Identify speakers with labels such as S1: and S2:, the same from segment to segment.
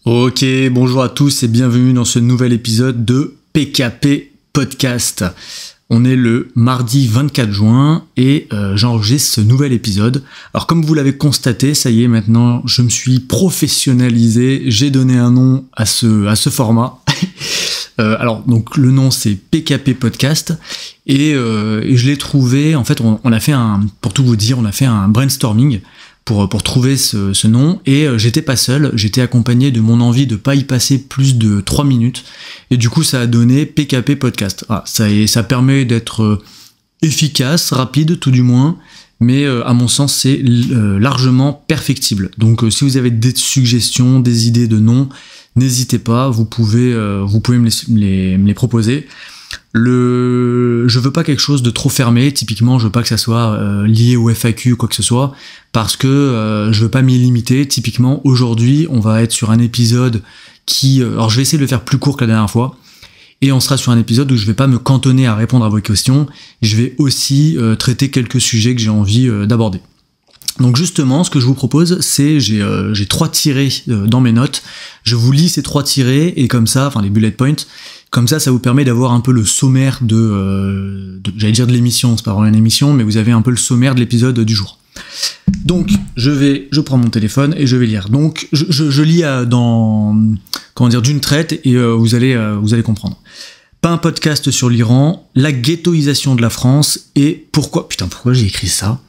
S1: Ok, bonjour à tous et bienvenue dans ce nouvel épisode de PKP Podcast. On est le mardi 24 juin et j'enregistre ce nouvel épisode. Alors comme vous l'avez constaté, ça y est, maintenant je me suis professionnalisé, j'ai donné un nom à ce format. Alors donc le nom c'est PKP Podcast et je l'ai trouvé, en fait on a fait pour tout vous dire, on a fait un brainstorming pour trouver ce nom, et j'étais pas seul, j'étais accompagné de mon envie de pas y passer plus de 3 minutes, et du coup ça a donné PKP Podcast. Ah, ça permet d'être efficace, rapide tout du moins, mais à mon sens c'est largement perfectible. Donc si vous avez des suggestions, des idées de noms, n'hésitez pas, vous pouvez me les proposer. Je veux pas quelque chose de trop fermé, typiquement je veux pas que ça soit lié au FAQ ou quoi que ce soit, parce que je veux pas m'y limiter. Typiquement aujourd'hui on va être sur un épisode qui, alors je vais essayer de le faire plus court que la dernière fois, et on sera sur un épisode où je vais pas me cantonner à répondre à vos questions, je vais aussi traiter quelques sujets que j'ai envie d'aborder. Donc justement, ce que je vous propose, c'est j'ai 3 tirés dans mes notes. Je vous lis ces 3 tirés et comme ça, enfin les bullet points, comme ça vous permet d'avoir un peu le sommaire j'allais dire de l'émission, c'est pas vraiment une émission, mais vous avez un peu le sommaire de l'épisode du jour. Donc je prends mon téléphone et je vais lire. Donc je lis d'une traite et vous allez comprendre. Pas un podcast sur l'Iran, la ghettoisation de la France et pourquoi j'ai écrit ça?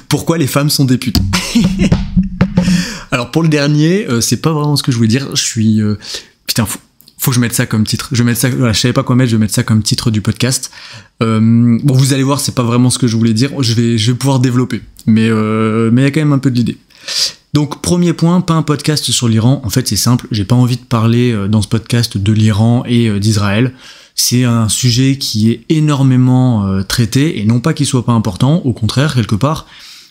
S1: Pourquoi les femmes sont des putes? Alors pour le dernier, c'est pas vraiment ce que je voulais dire. Je suis faut que je mette ça comme titre. Je savais pas quoi mettre. Je vais mettre ça comme titre du podcast. Bon, vous allez voir, c'est pas vraiment ce que je voulais dire. Je vais pouvoir développer, mais il y a quand même un peu de l'idée. Donc premier point, pas un podcast sur l'Iran. En fait, c'est simple. J'ai pas envie de parler dans ce podcast de l'Iran et d'Israël. C'est un sujet qui est énormément traité, et non pas qu'il soit pas important, au contraire, quelque part,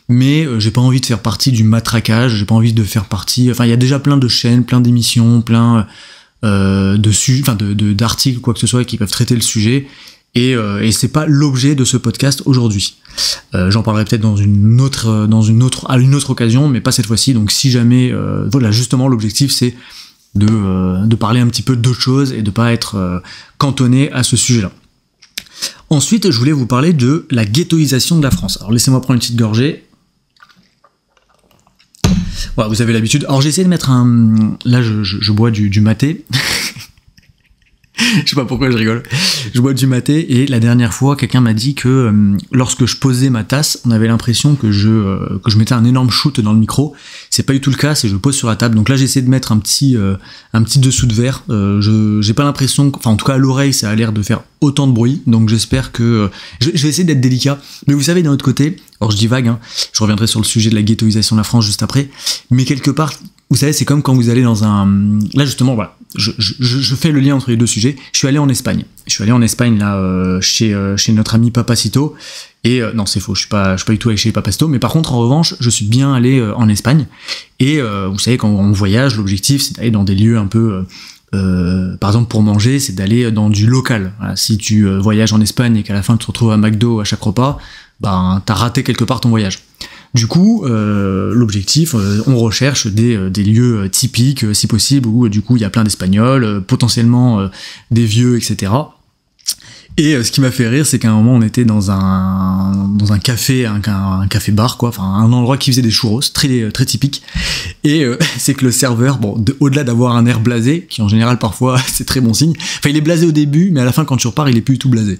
S1: mais j'ai pas envie de faire partie du matraquage, j'ai pas envie de faire partie... Enfin, il y a déjà plein de chaînes, plein d'émissions, plein d'articles, quoi que ce soit, qui peuvent traiter le sujet, et c'est pas l'objet de ce podcast aujourd'hui. J'en parlerai peut-être à une autre occasion, mais pas cette fois-ci, donc si jamais... voilà, justement, l'objectif, c'est de parler un petit peu d'autres choses et de pas être cantonné à ce sujet-là. Ensuite, je voulais vous parler de la ghettoisation de la France. Alors laissez-moi prendre une petite gorgée. Voilà, vous avez l'habitude. Alors j'ai essayé de mettre là je bois du maté. Je sais pas pourquoi je rigole. Je bois du maté, et la dernière fois, quelqu'un m'a dit que lorsque je posais ma tasse, on avait l'impression que je mettais un énorme shoot dans le micro. C'est pas du tout le cas, c'est je pose sur la table. Donc là, j'ai essayé de mettre un petit dessous de verre. J'ai pas l'impression, enfin en tout cas à l'oreille, ça a l'air de faire autant de bruit. Donc j'espère que je vais essayer d'être délicat. Mais vous savez, d'un autre côté, alors je dis vague, hein, je reviendrai sur le sujet de la ghettoisation de la France juste après. Mais quelque part, vous savez, c'est comme quand vous allez dans un... Là, justement, voilà, je fais le lien entre les deux sujets. Je suis allé en Espagne. Là, chez notre ami Papacito. Et non, c'est faux, je suis pas du tout allé chez Papacito. Mais par contre, en revanche, je suis bien allé en Espagne. Et vous savez, quand on voyage, l'objectif, c'est d'aller dans des lieux un peu... par exemple, pour manger, c'est d'aller dans du local. Voilà, si tu voyages en Espagne et qu'à la fin, tu te retrouves à McDo à chaque repas, ben, t'as raté quelque part ton voyage. Du coup, l'objectif, on recherche des lieux typiques, si possible, où du coup il y a plein d'Espagnols, potentiellement des vieux, etc. Et ce qui m'a fait rire, c'est qu'à un moment on était dans un café, un café-bar, quoi, enfin un endroit qui faisait des churros, très très typique. Et c'est que le serveur, bon, au-delà d'avoir un air blasé, qui en général parfois c'est très bon signe, enfin il est blasé au début, mais à la fin quand tu repars, il est plus du tout blasé.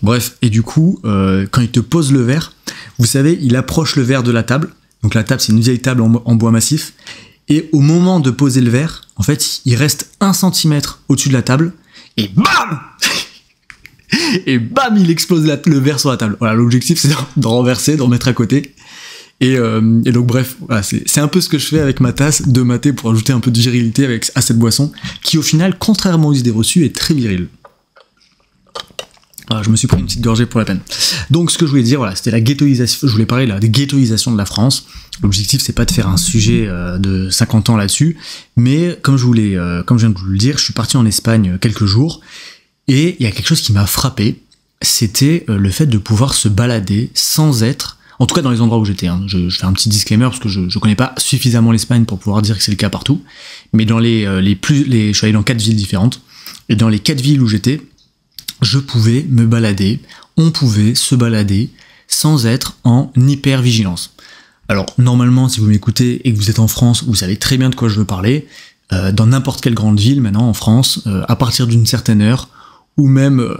S1: Bref, et du coup, quand il te pose le verre, vous savez, il approche le verre de la table. Donc la table, c'est une vieille table en bois massif. Et au moment de poser le verre, en fait, il reste 1 centimètre au-dessus de la table. Et bam Et bam, il explose le verre sur la table. Voilà, l'objectif, c'est de renverser, d'en mettre à côté. Et donc bref, voilà, c'est un peu ce que je fais avec ma tasse de maté pour ajouter un peu de virilité à cette boisson, qui au final, contrairement aux idées reçues, est très virile. Voilà, je me suis pris une petite gorgée pour la peine. Donc ce que je voulais dire, voilà, c'était la ghettoisation. Je voulais parler de la ghettoisation de la France. L'objectif, c'est pas de faire un sujet de 50 ans là-dessus, mais comme je viens de vous le dire, je suis parti en Espagne quelques jours, et il y a quelque chose qui m'a frappé, c'était le fait de pouvoir se balader sans être... En tout cas, dans les endroits où j'étais. Hein. Je fais un petit disclaimer parce que je connais pas suffisamment l'Espagne pour pouvoir dire que c'est le cas partout. Mais dans je suis allé dans 4 villes différentes. Et dans les 4 villes où j'étais, je pouvais me balader, on pouvait se balader sans être en hyper-vigilance. Alors, normalement, si vous m'écoutez et que vous êtes en France, vous savez très bien de quoi je veux parler. Dans n'importe quelle grande ville, maintenant, en France, à partir d'une certaine heure, ou même,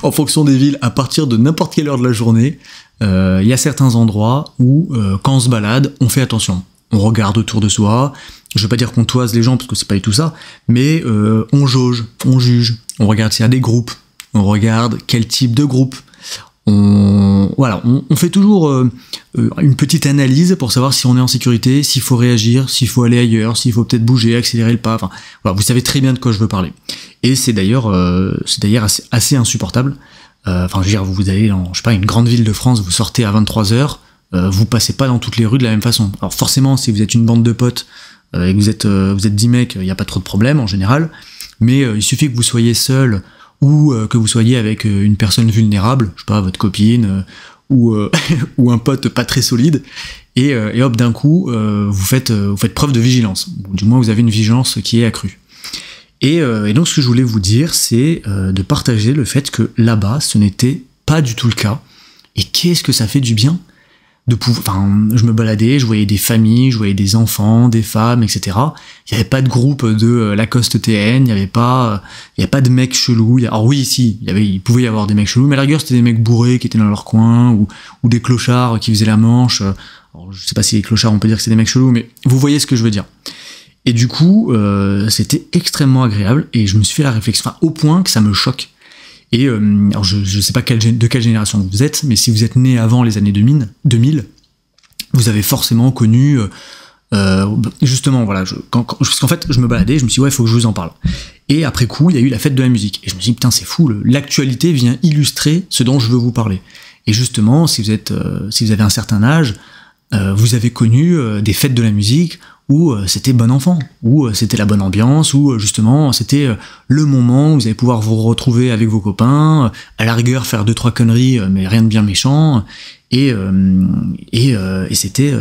S1: en fonction des villes, à partir de n'importe quelle heure de la journée, il y a certains endroits où, quand on se balade, on fait attention. On regarde autour de soi. Je veux pas dire qu'on toise les gens, parce que c'est pas du tout ça, mais on jauge, on juge, on regarde s'il y a des groupes, on regarde quel type de groupe. On fait toujours une petite analyse pour savoir si on est en sécurité, s'il faut réagir, s'il faut aller ailleurs, s'il faut peut-être bouger, accélérer le pas. Enfin, voilà, vous savez très bien de quoi je veux parler. Et c'est d'ailleurs assez insupportable. Enfin, je veux dire, vous allez dans, je sais pas, une grande ville de France, vous sortez à 23h, vous passez pas dans toutes les rues de la même façon. Alors forcément, si vous êtes une bande de potes et que vous êtes 10 mecs, il n'y a pas trop de problème en général. Mais il suffit que vous soyez seul ou que vous soyez avec une personne vulnérable, je sais pas, votre copine ou un pote pas très solide, et hop, d'un coup, vous faites preuve de vigilance. Ou du moins, vous avez une vigilance qui est accrue. Et donc, ce que je voulais vous dire, c'est de partager le fait que là-bas, ce n'était pas du tout le cas. Et qu'est-ce que ça fait du bien de pouvoir. Enfin, je me baladais, je voyais des familles, je voyais des enfants, des femmes, etc. Il n'y avait pas de groupe de Lacoste TN, il n'y avait pas de mecs chelous. Alors oui, si, il pouvait y avoir des mecs chelous, mais à la rigueur, c'était des mecs bourrés qui étaient dans leur coin, ou des clochards qui faisaient la manche. Alors, je sais pas si les clochards, on peut dire que c'est des mecs chelous, mais vous voyez ce que je veux dire. Et du coup, c'était extrêmement agréable, et je me suis fait la réflexion, au point que ça me choque. Et alors je sais pas de quelle génération vous êtes, mais si vous êtes né avant les années 2000, vous avez forcément connu justement, voilà, parce qu'en fait, je me baladais, je me suis dit, ouais, il faut que je vous en parle. Et après coup, il y a eu la fête de la musique. Et je me suis dit, putain, c'est fou, l'actualité vient illustrer ce dont je veux vous parler. Et justement, si vous avez un certain âge, vous avez connu des fêtes de la musique où c'était bon enfant, où c'était la bonne ambiance, où justement c'était le moment où vous allez pouvoir vous retrouver avec vos copains, à la rigueur faire 2-3 conneries, mais rien de bien méchant, et c'était,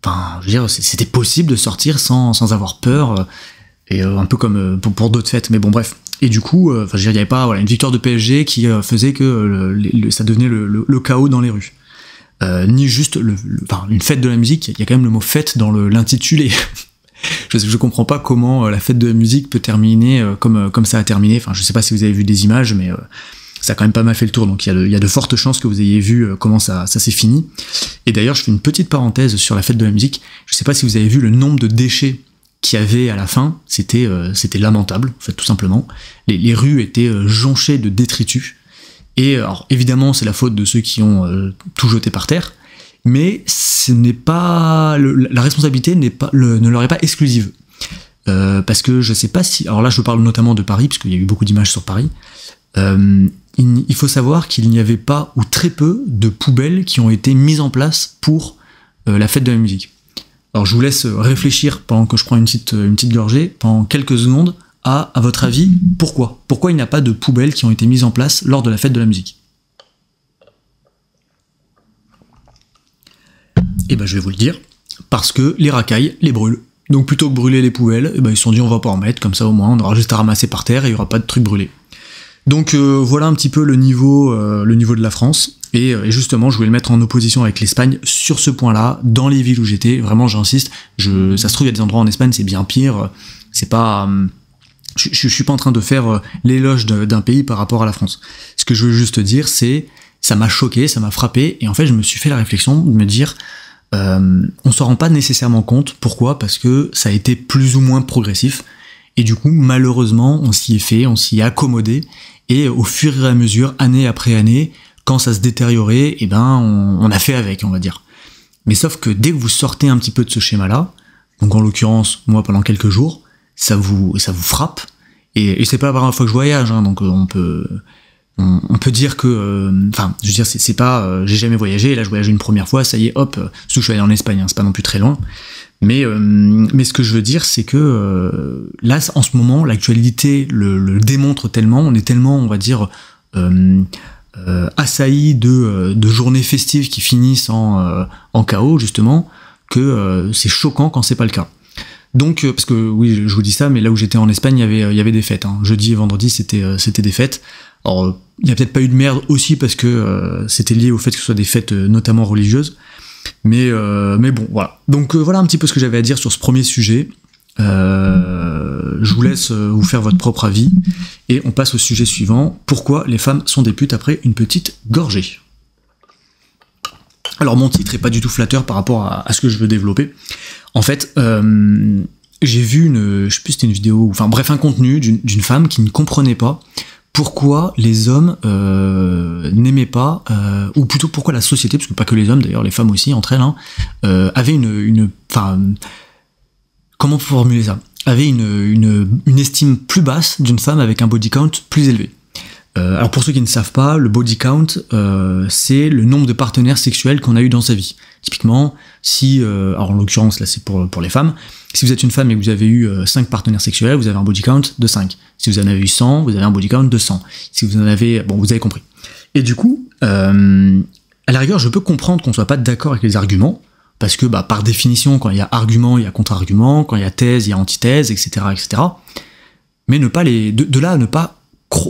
S1: enfin, je veux dire, c'était possible de sortir sans avoir peur, et un peu comme pour d'autres fêtes, mais bon, bref. Et du coup, enfin, je veux dire, il n'y avait pas une victoire de PSG qui faisait que ça devenait le chaos dans les rues. Ni juste une fête de la musique, il y a quand même le mot fête dans l'intitulé. je comprends pas comment la fête de la musique peut terminer comme ça a terminé. Enfin, je sais pas si vous avez vu des images, mais ça a quand même pas mal fait le tour, donc il y a de fortes chances que vous ayez vu comment ça s'est fini. Et d'ailleurs, je fais une petite parenthèse sur la fête de la musique. Je sais pas si vous avez vu le nombre de déchets qu'il y avait à la fin, c'était lamentable, en fait, tout simplement. Les rues étaient jonchées de détritus. Et alors, évidemment, c'est la faute de ceux qui ont tout jeté par terre, mais ce n'est pas la responsabilité ne leur est pas exclusive. Parce que je sais pas si... Alors là, je parle notamment de Paris, parce qu'il y a eu beaucoup d'images sur Paris. Il faut savoir qu'il n'y avait pas, ou très peu, de poubelles qui ont été mises en place pour la fête de la musique. Alors je vous laisse réfléchir pendant que je prends une petite gorgée, pendant quelques secondes, à votre avis, pourquoi il n'y a pas de poubelles qui ont été mises en place lors de la fête de la musique? Et ben je vais vous le dire, parce que les racailles les brûlent. Donc plutôt que brûler les poubelles, ils se sont dit on va pas en mettre, comme ça au moins on aura juste à ramasser par terre et il n'y aura pas de trucs brûlés. Donc voilà un petit peu le niveau de la France, et justement je voulais le mettre en opposition avec l'Espagne sur ce point-là, dans les villes où j'étais, vraiment j'insiste, ça se trouve il y a des endroits en Espagne c'est bien pire, c'est pas... Je suis pas en train de faire l'éloge d'un pays par rapport à la France. Ce que je veux juste dire, c'est ça m'a choqué, ça m'a frappé, et en fait je me suis fait la réflexion de me dire on s'en rend pas nécessairement compte. Pourquoi? Parce que ça a été plus ou moins progressif, et du coup malheureusement on s'y est accommodé, et au fur et à mesure, année après année, quand ça se détériorait, on a fait avec, on va dire. Mais sauf que dès que vous sortez un petit peu de ce schéma-là, donc en l'occurrence moi pendant quelques jours, ça vous frappe, et c'est pas la première fois que je voyage, hein, donc on peut dire que, enfin, je veux dire, c'est pas, j'ai jamais voyagé, là je voyage une première fois, ça y est, hop, surtout que je suis allé en Espagne, hein, c'est pas non plus très loin, mais ce que je veux dire, c'est que là, en ce moment, l'actualité le démontre tellement, on est tellement, on va dire, assailli de journées festives qui finissent en chaos, justement, que c'est choquant quand c'est pas le cas. Donc, parce que oui, je vous dis ça, mais là où j'étais en Espagne, il y avait des fêtes. Hein. Jeudi et vendredi, c'était des fêtes. Alors, il n'y a peut-être pas eu de merde aussi parce que c'était lié au fait que ce soit des fêtes notamment religieuses. Mais bon, voilà. Donc voilà un petit peu ce que j'avais à dire sur ce premier sujet. Je vous laisse vous faire votre propre avis et on passe au sujet suivant. Pourquoi les femmes sont des putes après une petite gorgée? Alors mon titre est pas du tout flatteur par rapport à ce que je veux développer. En fait, j'ai vu je sais plus si c'était une vidéo, enfin bref un contenu d'une femme qui ne comprenait pas pourquoi les hommes n'aimaient pas, ou plutôt pourquoi la société, parce que pas que les hommes d'ailleurs, les femmes aussi entre elles, hein, avaient comment formuler ça, avait une estime plus basse d'une femme avec un body count plus élevé. Alors pour ceux qui ne savent pas, le body count, c'est le nombre de partenaires sexuels qu'on a eu dans sa vie. Typiquement, si, alors en l'occurrence là c'est pour les femmes, si vous êtes une femme et que vous avez eu 5 partenaires sexuels, vous avez un body count de 5. Si vous en avez eu 100, vous avez un body count de 100. Si vous en avez... Bon, vous avez compris. Et du coup, à la rigueur, je peux comprendre qu'on soit pas d'accord avec les arguments, parce que par définition, quand il y a argument, il y a contre-argument, quand il y a thèse, il y a antithèse, etc. etc. Mais ne pas de là à ne pas...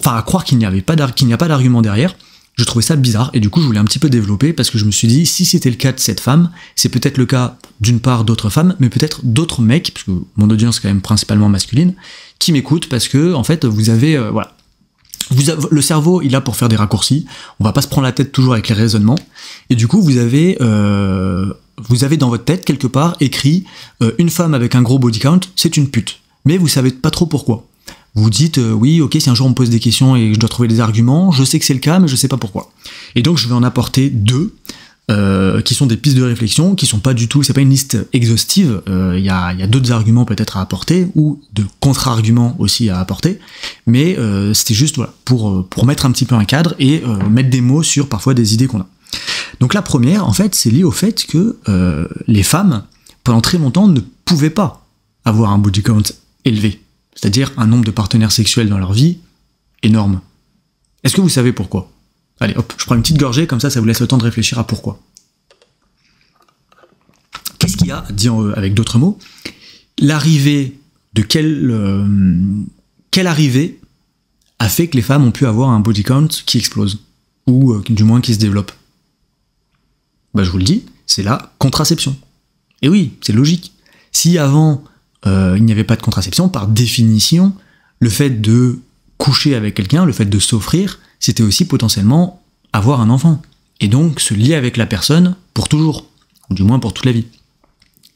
S1: à croire qu'il n'y a pas d'argument derrière, je trouvais ça bizarre, et du coup je voulais un petit peu développer, parce que je me suis dit, si c'était le cas de cette femme, c'est peut-être le cas d'une part d'autres femmes, mais peut-être d'autres mecs, parce que mon audience est quand même principalement masculine, qui m'écoutent, parce que, en fait, vous avez, voilà. Le cerveau, il est là pour faire des raccourcis, on va pas se prendre la tête toujours avec les raisonnements, et du coup vous avez dans votre tête, quelque part, écrit, une femme avec un gros body count, c'est une pute. Mais vous savez pas trop pourquoi. Vous dites, oui, ok, si un jour on me pose des questions et je dois trouver des arguments, je sais que c'est le cas, mais je sais pas pourquoi. Et donc je vais en apporter 2, qui sont des pistes de réflexion, qui sont pas du tout, c'est pas une liste exhaustive, il y a d'autres arguments peut-être à apporter, ou de contre-arguments aussi à apporter, mais c'était juste voilà, pour mettre un petit peu un cadre et mettre des mots sur parfois des idées qu'on a. Donc la première, en fait, c'est lié au fait que les femmes, pendant très longtemps, ne pouvaient pas avoir un body count élevé. C'est-à-dire un nombre de partenaires sexuels dans leur vie énorme. Est-ce que vous savez pourquoi? Allez, hop, je prends une petite gorgée, comme ça vous laisse le temps de réfléchir à pourquoi. Qu'est-ce qu'il y a, dit avec d'autres mots, l'arrivée de quelle arrivée a fait que les femmes ont pu avoir un body count qui explose, ou du moins qui se développe? Je vous le dis, c'est la contraception. Et oui, c'est logique. Si avant... il n'y avait pas de contraception, par définition, le fait de coucher avec quelqu'un, le fait de s'offrir, c'était aussi potentiellement avoir un enfant. Et donc se lier avec la personne pour toujours, ou du moins pour toute la vie.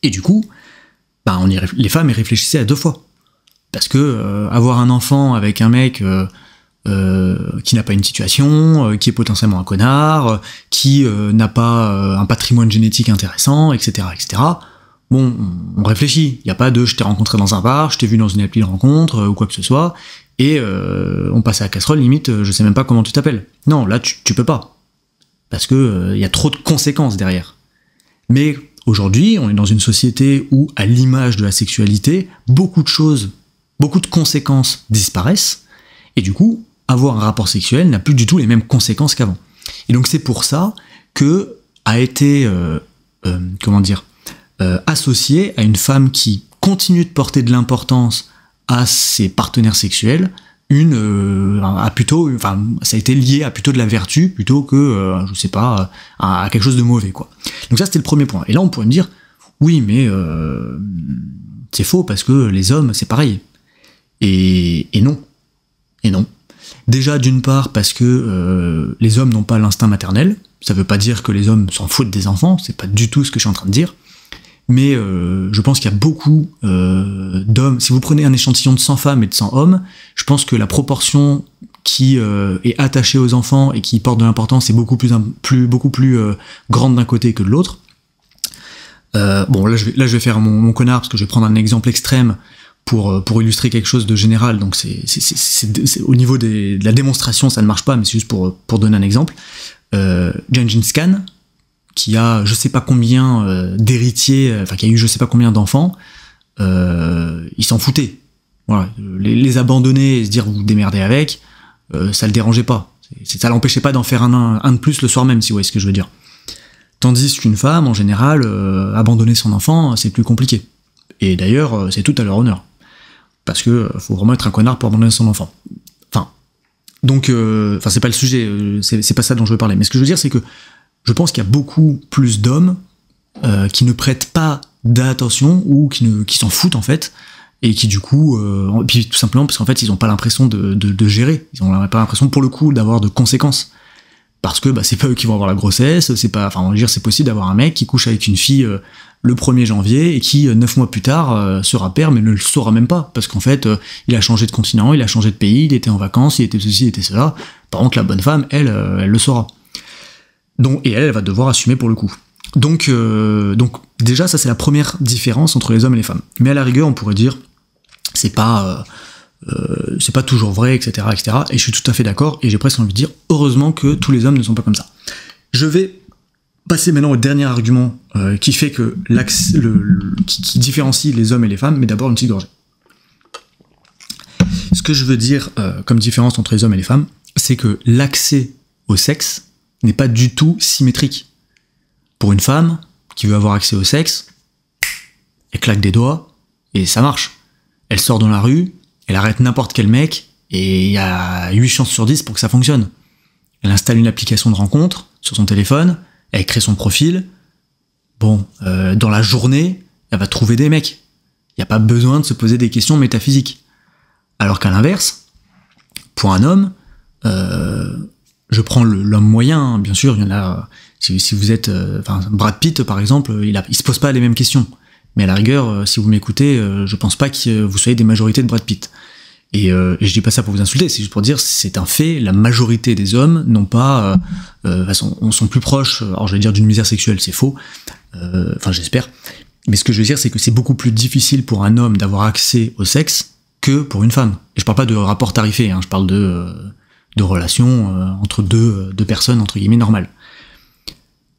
S1: Et du coup, les femmes y réfléchissaient à 2 fois. Parce que avoir un enfant avec un mec qui n'a pas une situation, qui est potentiellement un connard, qui n'a pas un patrimoine génétique intéressant, etc., etc., bon, on réfléchit, il n'y a pas de je t'ai rencontré dans un bar, je t'ai vu dans une appli de rencontre, ou quoi que ce soit, et on passe à la casserole, limite, je sais même pas comment tu t'appelles. Non, là, tu peux pas. Parce que y a trop de conséquences derrière. Mais aujourd'hui, on est dans une société où, à l'image de la sexualité, beaucoup de choses, beaucoup de conséquences disparaissent, et du coup, avoir un rapport sexuel n'a plus du tout les mêmes conséquences qu'avant. Et donc c'est pour ça que a été, associé à une femme qui continue de porter de l'importance à ses partenaires sexuels, ça a été lié à plutôt de la vertu plutôt que, à quelque chose de mauvais, quoi. Donc ça, c'était le premier point. Et là, on pourrait me dire, oui, mais c'est faux parce que les hommes, c'est pareil. Et non. Et non. Déjà, d'une part, parce que les hommes n'ont pas l'instinct maternel. Ça veut pas dire que les hommes s'en foutent des enfants, c'est pas du tout ce que je suis en train de dire. Mais je pense qu'il y a beaucoup d'hommes. Si vous prenez un échantillon de 100 femmes et de 100 hommes, je pense que la proportion qui est attachée aux enfants et qui porte de l'importance est beaucoup plus grande d'un côté que de l'autre. Bon, là je vais faire mon connard parce que je vais prendre un exemple extrême pour illustrer quelque chose de général. Donc c'est au niveau de la démonstration, ça ne marche pas, mais c'est juste pour donner un exemple. Gengis Khan, qui a je sais pas combien d'héritiers, enfin qui a eu je sais pas combien d'enfants, il s'en foutait. Voilà, les abandonner et se dire vous vous démerdez avec, ça le dérangeait pas. Ça l'empêchait pas d'en faire un de plus le soir même, si vous voyez ce que je veux dire. Tandis qu'une femme, en général, abandonner son enfant, c'est plus compliqué. Et d'ailleurs, c'est tout à leur honneur. Parce que faut vraiment être un connard pour abandonner son enfant. Donc, c'est pas le sujet, c'est pas ça dont je veux parler. Mais ce que je veux dire, c'est que je pense qu'il y a beaucoup plus d'hommes qui ne prêtent pas d'attention ou qui s'en foutent en fait, et qui du coup, puis tout simplement parce qu'en fait ils ont pas l'impression de gérer, ils ont pas l'impression pour le coup d'avoir de conséquences. Parce que c'est pas eux qui vont avoir la grossesse, c'est pas, on va dire, c'est possible d'avoir un mec qui couche avec une fille le 1er janvier et qui 9 mois plus tard sera père mais ne le saura même pas, parce qu'en fait il a changé de continent, il a changé de pays, il était en vacances, il était ceci, il était cela. Par contre la bonne femme, elle le saura. Et elle va devoir assumer pour le coup. Donc déjà ça c'est la première différence entre les hommes et les femmes. Mais à la rigueur on pourrait dire c'est pas toujours vrai, etc., etc. Et je suis tout à fait d'accord, et j'ai presque envie de dire heureusement que tous les hommes ne sont pas comme ça. Je vais passer maintenant au dernier argument qui fait que qui différencie les hommes et les femmes, mais d'abord une petite gorgée. Ce que je veux dire comme différence entre les hommes et les femmes, c'est que l'accès au sexe n'est pas du tout symétrique. Pour une femme qui veut avoir accès au sexe, elle claque des doigts et ça marche. Elle sort dans la rue, elle arrête n'importe quel mec, et il y a 8 chances sur 10 pour que ça fonctionne. Elle installe une application de rencontre sur son téléphone, elle crée son profil. Dans la journée, elle va trouver des mecs. Il n'y a pas besoin de se poser des questions métaphysiques. Alors qu'à l'inverse, pour un homme, je prends l'homme moyen, hein, bien sûr, il y en a... Si vous êtes... Brad Pitt, par exemple, il se pose pas les mêmes questions. Mais à la rigueur, si vous m'écoutez, je pense pas que vous soyez des majorités de Brad Pitt. Et je dis pas ça pour vous insulter, c'est juste pour dire c'est un fait, la majorité des hommes n'ont pas... sont plus proches, alors je vais dire d'une misère sexuelle, c'est faux, j'espère. Mais ce que je veux dire, c'est que c'est beaucoup plus difficile pour un homme d'avoir accès au sexe que pour une femme. Et je parle pas de rapport tarifé, hein, je parle de relations entre deux personnes, entre guillemets, normales.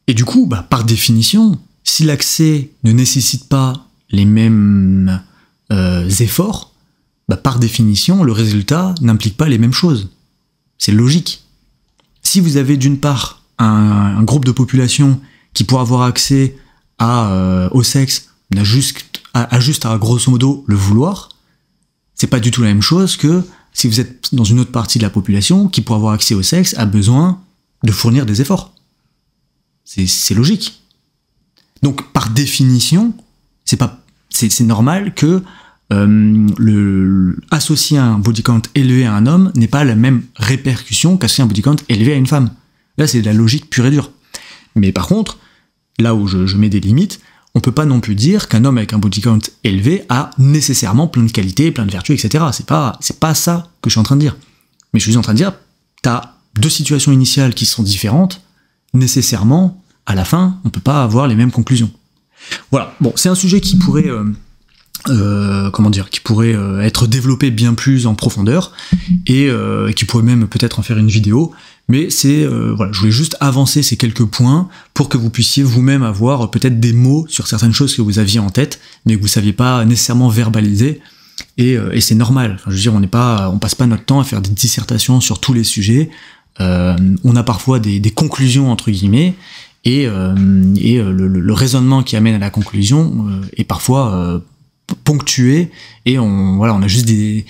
S1: Et du coup, par définition, si l'accès ne nécessite pas les mêmes efforts, par définition, le résultat n'implique pas les mêmes choses. C'est logique. Si vous avez d'une part un groupe de population qui pourra avoir accès au sexe, à juste à grosso modo le vouloir, c'est pas du tout la même chose que si vous êtes dans une autre partie de la population qui, pour avoir accès au sexe, a besoin de fournir des efforts. C'est logique. Donc, par définition, c'est normal que associer un body count élevé à un homme n'ait pas la même répercussion qu'associer un body count élevé à une femme. Là, c'est de la logique pure et dure. Mais par contre, là où je mets des limites, on peut pas non plus dire qu'un homme avec un body count élevé a nécessairement plein de qualités, plein de vertus, etc. C'est pas ça que je suis en train de dire. Mais je suis en train de dire, t'as deux situations initiales qui sont différentes, nécessairement, à la fin, on peut pas avoir les mêmes conclusions. Voilà. Bon, c'est un sujet qui pourrait, être développé bien plus en profondeur, et qui pourrait même peut-être en faire une vidéo. Mais je voulais juste avancer ces quelques points pour que vous puissiez vous-même avoir peut-être des mots sur certaines choses que vous aviez en tête, mais que vous saviez pas nécessairement verbaliser. Et c'est normal. Je veux dire, on passe pas notre temps à faire des dissertations sur tous les sujets. On a parfois des conclusions entre guillemets, et le raisonnement qui amène à la conclusion est parfois ponctué, et on a juste des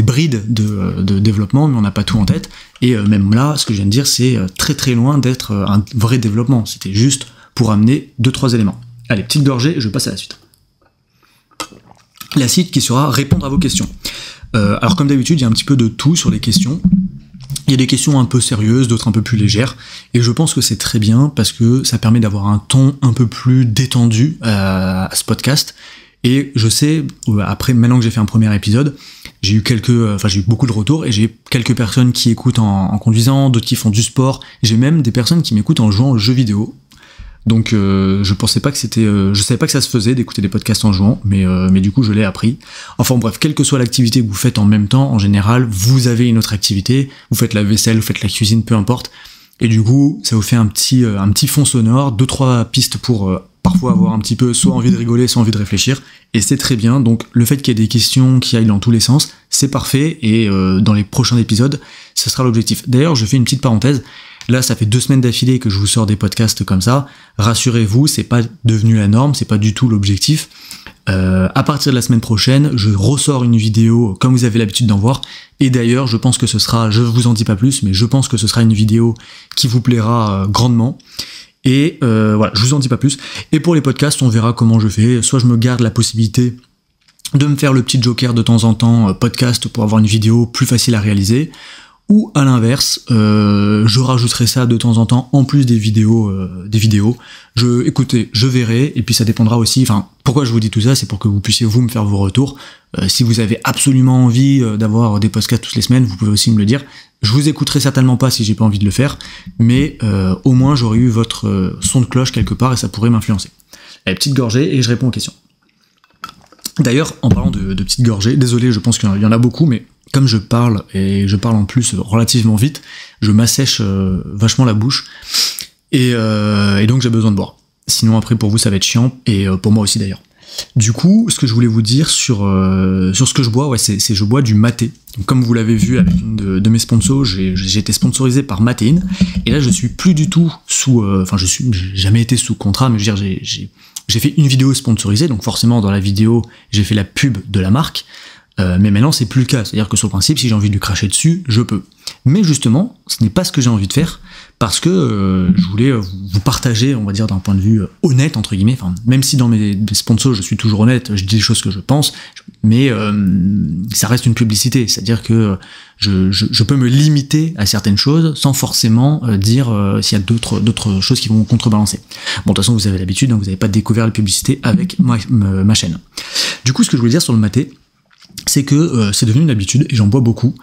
S1: brides de développement, mais on n'a pas tout en tête. Et même là, ce que je viens de dire, c'est très très loin d'être un vrai développement. C'était juste pour amener 2-3 éléments. Allez, petite gorgée, je passe à la suite. La suite qui sera répondre à vos questions. Alors comme d'habitude, il y a un petit peu de tout sur les questions. Il y a des questions un peu sérieuses, d'autres un peu plus légères, et je pense que c'est très bien parce que ça permet d'avoir un ton un peu plus détendu à ce podcast. Et je sais, après, maintenant que j'ai fait un premier épisode, j'ai eu beaucoup de retours, et j'ai quelques personnes qui écoutent en conduisant, d'autres qui font du sport, j'ai même des personnes qui m'écoutent en jouant aux jeux vidéo. Donc je savais pas que ça se faisait d'écouter des podcasts en jouant, mais du coup je l'ai appris. Enfin bref, quelle que soit l'activité que vous faites en même temps, en général, vous avez une autre activité, vous faites la vaisselle, vous faites la cuisine, peu importe. Et du coup, ça vous fait un petit fond sonore, 2-3 pistes pour parfois avoir un petit peu soit envie de rigoler, soit envie de réfléchir, et c'est très bien. Donc le fait qu'il y ait des questions qui aillent dans tous les sens, c'est parfait, et dans les prochains épisodes, ce sera l'objectif. D'ailleurs, je fais une petite parenthèse, là ça fait 2 semaines d'affilée que je vous sors des podcasts comme ça, rassurez-vous, c'est pas devenu la norme, c'est pas du tout l'objectif. À partir de la semaine prochaine, je ressors une vidéo comme vous avez l'habitude d'en voir, et d'ailleurs je pense que ce sera, je vous en dis pas plus, mais je pense que ce sera une vidéo qui vous plaira grandement, et voilà, je vous en dis pas plus. Et pour les podcasts, on verra comment je fais, soit je me garde la possibilité de me faire le petit joker de temps en temps, podcast, pour avoir une vidéo plus facile à réaliser, ou à l'inverse, je rajouterai ça de temps en temps en plus des vidéos. Écoutez, je verrai, et puis ça dépendra aussi, pourquoi je vous dis tout ça, c'est pour que vous puissiez vous me faire vos retours. Si vous avez absolument envie d'avoir des podcasts toutes les semaines, vous pouvez aussi me le dire. Je vous écouterai certainement pas si j'ai pas envie de le faire, mais au moins j'aurai eu votre son de cloche quelque part et ça pourrait m'influencer. Allez, petite gorgée et je réponds aux questions. D'ailleurs, en parlant de petites gorgées, désolé, je pense qu'il y en a beaucoup, mais comme je parle, et je parle en plus relativement vite, je m'assèche vachement la bouche, et donc j'ai besoin de boire. Sinon après pour vous ça va être chiant, et pour moi aussi d'ailleurs. Du coup, ce que je voulais vous dire sur ce que je bois, c'est je bois du maté. Donc, comme vous l'avez vu avec une de mes sponsors, j'ai été sponsorisé par Matéine, et là je suis plus du tout sous... j'ai jamais été sous contrat, mais je veux dire, j'ai fait une vidéo sponsorisée, donc forcément dans la vidéo j'ai fait la pub de la marque, mais maintenant c'est plus le cas, c'est-à-dire que sur le principe, si j'ai envie de lui cracher dessus, je peux. Mais justement, ce n'est pas ce que j'ai envie de faire, parce que je voulais vous partager, on va dire d'un point de vue honnête, entre guillemets, même si dans mes sponsors je suis toujours honnête, je dis les choses que je pense, mais ça reste une publicité, c'est-à-dire que je peux me limiter à certaines choses sans forcément dire s'il y a d'autres choses qui vont contrebalancer. Bon, de toute façon, vous avez l'habitude, hein, vous n'avez pas découvert la publicité avec ma chaîne. Du coup, ce que je voulais dire sur le maté, c'est que c'est devenu une habitude et j'en bois beaucoup.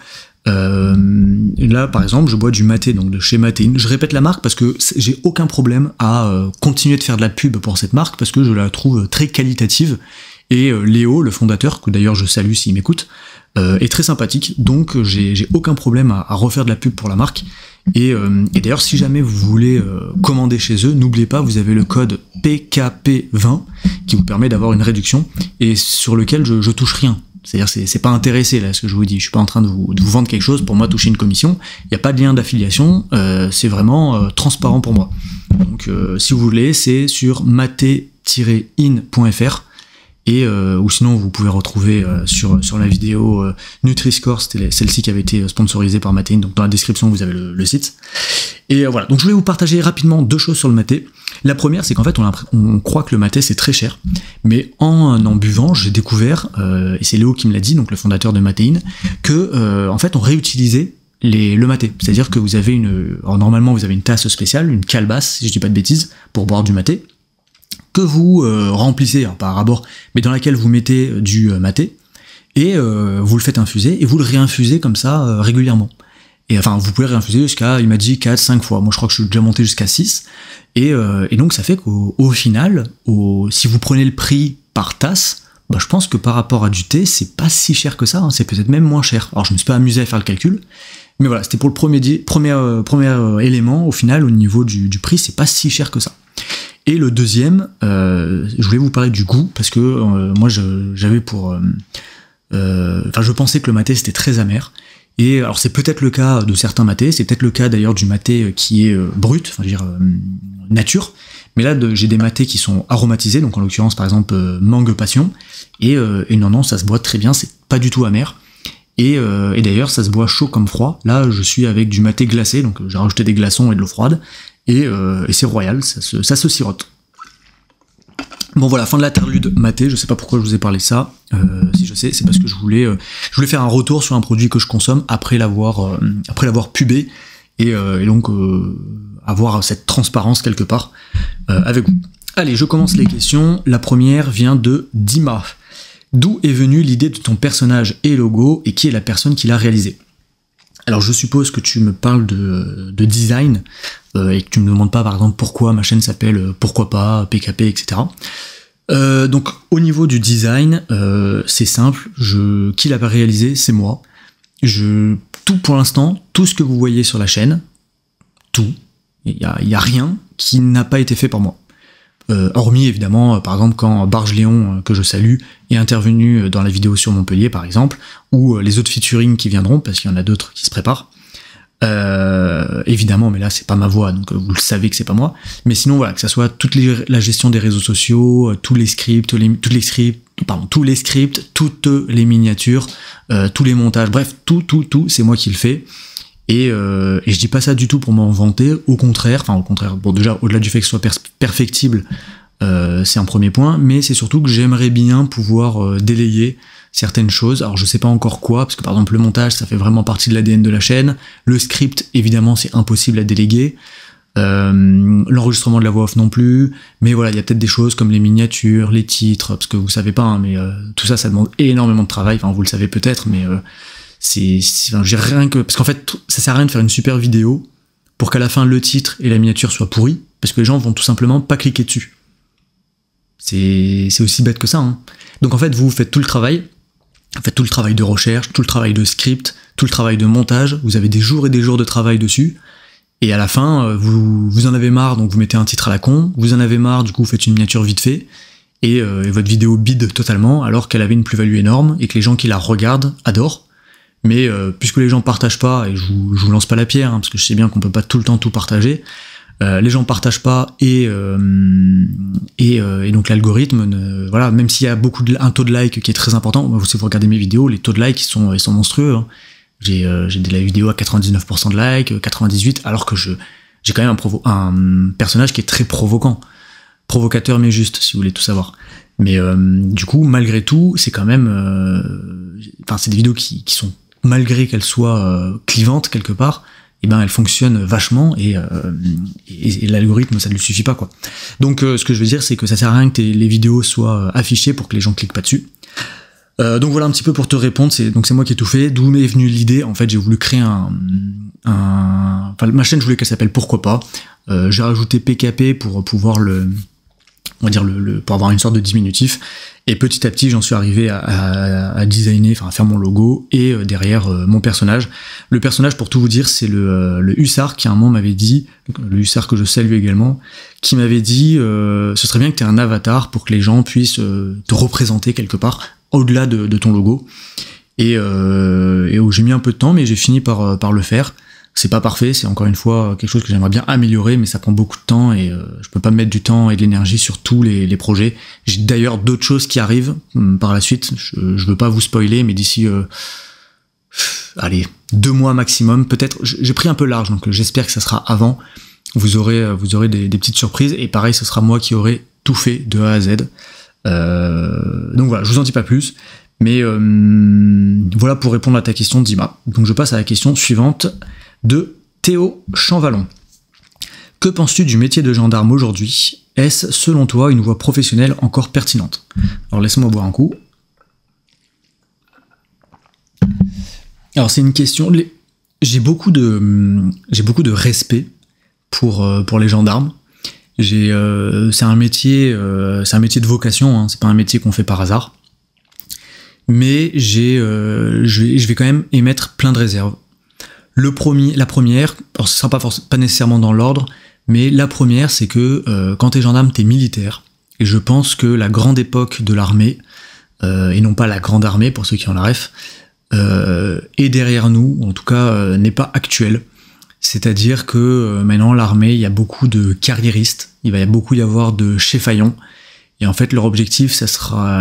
S1: Là par exemple je bois du maté, donc de chez Matéine. Je répète la marque parce que j'ai aucun problème à continuer de faire de la pub pour cette marque parce que je la trouve très qualitative, et Léo, le fondateur, que d'ailleurs je salue s'il m'écoute, est très sympathique, donc j'ai aucun problème à refaire de la pub pour la marque. Et d'ailleurs si jamais vous voulez commander chez eux, n'oubliez pas, vous avez le code PKP20 qui vous permet d'avoir une réduction et sur lequel je touche rien. C'est-à-dire c'est pas intéressé là ce que je vous dis, je suis pas en train de vous vendre quelque chose pour moi toucher une commission, il n'y a pas de lien d'affiliation, c'est vraiment transparent pour moi. Donc si vous voulez, c'est sur maté-in.fr, et ou sinon vous pouvez retrouver sur la vidéo Nutri-Score, c'était celle-ci qui avait été sponsorisée par Matéine, donc dans la description vous avez le site. Et voilà, donc je voulais vous partager rapidement 2 choses sur le maté. La première, c'est qu'en fait on croit que le maté c'est très cher, mais en buvant, j'ai découvert, et c'est Léo qui me l'a dit, donc le fondateur de Matéine, que en fait on réutilisait le maté. C'est-à-dire que vous avez normalement vous avez une tasse spéciale, une calebasse, si je dis pas de bêtises, pour boire du maté, que vous remplissez, alors pas à ras-bord, mais dans laquelle vous mettez du maté, et vous le faites infuser, et vous le réinfusez comme ça régulièrement. Et enfin, vous pouvez réinfuser jusqu'à, il m'a dit 4-5 fois, moi je crois que je suis déjà monté jusqu'à 6, et donc ça fait qu'au final, si vous prenez le prix par tasse, je pense que par rapport à du thé, c'est pas si cher que ça, hein, c'est peut-être même moins cher. Alors je me suis pas amusé à faire le calcul, mais voilà, c'était pour le premier élément, au final, au niveau du prix, c'est pas si cher que ça. Et le deuxième, je voulais vous parler du goût, parce que moi j'avais je pensais que le maté c'était très amer, et alors c'est peut-être le cas de certains matés, c'est peut-être le cas d'ailleurs du maté qui est brut, nature, mais là j'ai des matés qui sont aromatisés, donc en l'occurrence par exemple mangue passion, et non, ça se boit très bien, c'est pas du tout amer, et d'ailleurs ça se boit chaud comme froid. Là je suis avec du maté glacé, donc j'ai rajouté des glaçons et de l'eau froide, et c'est royal, ça se sirote. Bon voilà, fin de l'interlude maté, je sais pas pourquoi je vous ai parlé ça, si je sais, c'est parce que je voulais faire un retour sur un produit que je consomme après l'avoir pubé, et donc avoir cette transparence quelque part avec vous. Allez, je commence les questions. La première vient de Dima. D'où est venue l'idée de ton personnage et logo, et qui est la personne qui l'a réalisé? Alors je suppose que tu me parles de design, et que tu me demandes pas par exemple pourquoi ma chaîne s'appelle Pourquoi pas, PKP, etc. Donc au niveau du design, c'est simple, qui l'a réalisé, c'est moi. Pour l'instant, tout ce que vous voyez sur la chaîne, tout, il y a rien qui n'a pas été fait par moi. hormis évidemment, par exemple, quand Barge Léon, que je salue, est intervenu dans la vidéo sur Montpellier, par exemple, ou les autres featuring qui viendront, parce qu'il y en a d'autres qui se préparent. Évidemment, mais là c'est pas ma voix, donc vous le savez que c'est pas moi. Mais sinon voilà, que ça soit la gestion des réseaux sociaux, tous les scripts, toutes les miniatures, tous les montages, bref, tout, c'est moi qui le fais. Et je dis pas ça du tout pour m'en vanter, au contraire, bon déjà au-delà du fait que ce soit perfectible, c'est un premier point, mais c'est surtout que j'aimerais bien pouvoir délayer certaines choses. Alors je sais pas encore quoi, parce que par exemple le montage ça fait vraiment partie de l'ADN de la chaîne, le script évidemment c'est impossible à déléguer, l'enregistrement de la voix off non plus, mais voilà, il y a peut-être des choses comme les miniatures, les titres, parce que vous savez pas, hein, mais tout ça demande énormément de travail, enfin vous le savez peut-être, mais j'ai rien que... Parce qu'en fait ça sert à rien de faire une super vidéo pour qu'à la fin le titre et la miniature soient pourris, parce que les gens vont tout simplement pas cliquer dessus. C'est aussi bête que ça, hein. Donc en fait vous faites tout le travail, faites tout le travail de recherche, tout le travail de script, tout le travail de montage, vous avez des jours et des jours de travail dessus, et à la fin, vous en avez marre, donc vous mettez un titre à la con, vous en avez marre, du coup vous faites une miniature vite fait, et votre vidéo bide totalement, alors qu'elle avait une plus-value énorme, et que les gens qui la regardent adorent, mais puisque les gens partagent pas, et je vous lance pas la pierre, hein, parce que je sais bien qu'on peut pas tout le temps tout partager, les gens partagent pas et donc l'algorithme, voilà, même s'il y a un taux de like qui est très important, si vous regardez mes vidéos, les taux de like ils sont monstrueux, hein. J'ai des vidéos à 99% de like, 98%, alors que j'ai quand même un personnage qui est très provocateur mais juste, si vous voulez tout savoir. Mais du coup, malgré tout, c'est quand même, c'est des vidéos qui sont, malgré qu'elles soient clivantes quelque part, et ben elle fonctionne vachement, et l'algorithme ça ne lui suffit pas, quoi. Donc ce que je veux dire, c'est que ça sert à rien que les vidéos soient affichées pour que les gens cliquent pas dessus. Donc voilà un petit peu pour te répondre, c'est moi qui ai tout fait. D'où m'est venue l'idée, en fait j'ai voulu créer ma chaîne, je voulais qu'elle s'appelle Pourquoi pas. J'ai rajouté PKP pour pouvoir pour avoir une sorte de diminutif, et petit à petit j'en suis arrivé à designer, à faire mon logo, et derrière mon personnage. Le personnage, pour tout vous dire, c'est le hussard qui à un moment m'avait dit, le hussard que je salue également, qui m'avait dit ce serait bien que tu aies un avatar pour que les gens puissent te représenter quelque part au-delà de ton logo, et où j'ai mis un peu de temps, mais j'ai fini par le faire. C'est pas parfait, c'est encore une fois quelque chose que j'aimerais bien améliorer, mais ça prend beaucoup de temps, et je peux pas mettre du temps et de l'énergie sur tous les projets. J'ai d'ailleurs d'autres choses qui arrivent par la suite, je veux pas vous spoiler, mais d'ici 2 mois maximum, peut-être, j'ai pris un peu large, donc j'espère que ça sera avant, vous aurez des petites surprises, et pareil, ce sera moi qui aurai tout fait de A à Z. Donc voilà, je vous en dis pas plus, mais voilà pour répondre à ta question, Dima. Donc je passe à la question suivante, de Théo Champvallon. Que penses-tu du métier de gendarme aujourd'hui? Est-ce, selon toi, une voie professionnelle encore pertinente? Alors laisse-moi boire un coup. Alors c'est une question... J'ai beaucoup de respect pour les gendarmes. C'est un métier de vocation, hein, c'est pas un métier qu'on fait par hasard. Mais je vais quand même émettre plein de réserves. La première, alors ce sera pas nécessairement dans l'ordre, mais la première, c'est que quand t'es gendarme, t'es militaire. Et je pense que la grande époque de l'armée, et non pas la grande armée pour ceux qui ont la ref, est derrière nous, ou en tout cas n'est pas actuelle. C'est-à-dire que maintenant l'armée, il y a beaucoup de carriéristes, il va beaucoup y avoir de cheffaillons, et en fait leur objectif,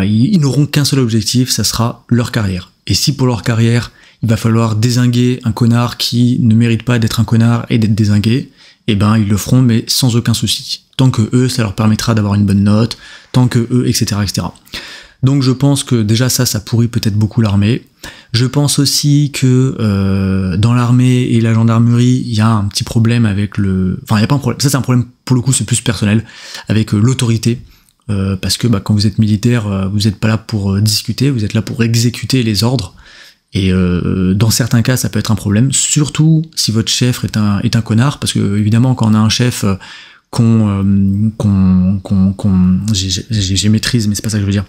S1: ils n'auront qu'un seul objectif, ça sera leur carrière. Et si pour leur carrière, il va falloir dézinguer un connard qui ne mérite pas d'être un connard et d'être dézingué, et ben ils le feront, mais sans aucun souci. Tant que eux, ça leur permettra d'avoir une bonne note, tant que eux, etc., etc. Donc je pense que déjà ça pourrit peut-être beaucoup l'armée. Je pense aussi que dans l'armée et la gendarmerie, il y a un petit problème avec il y a pas un problème, ça c'est un problème, pour le coup c'est plus personnel, avec l'autorité. Parce que quand vous êtes militaire, vous n'êtes pas là pour discuter, vous êtes là pour exécuter les ordres. Et dans certains cas, ça peut être un problème, surtout si votre chef est un connard, parce que évidemment, quand on a un chef j'ai maîtrise, mais c'est pas ça que je veux dire.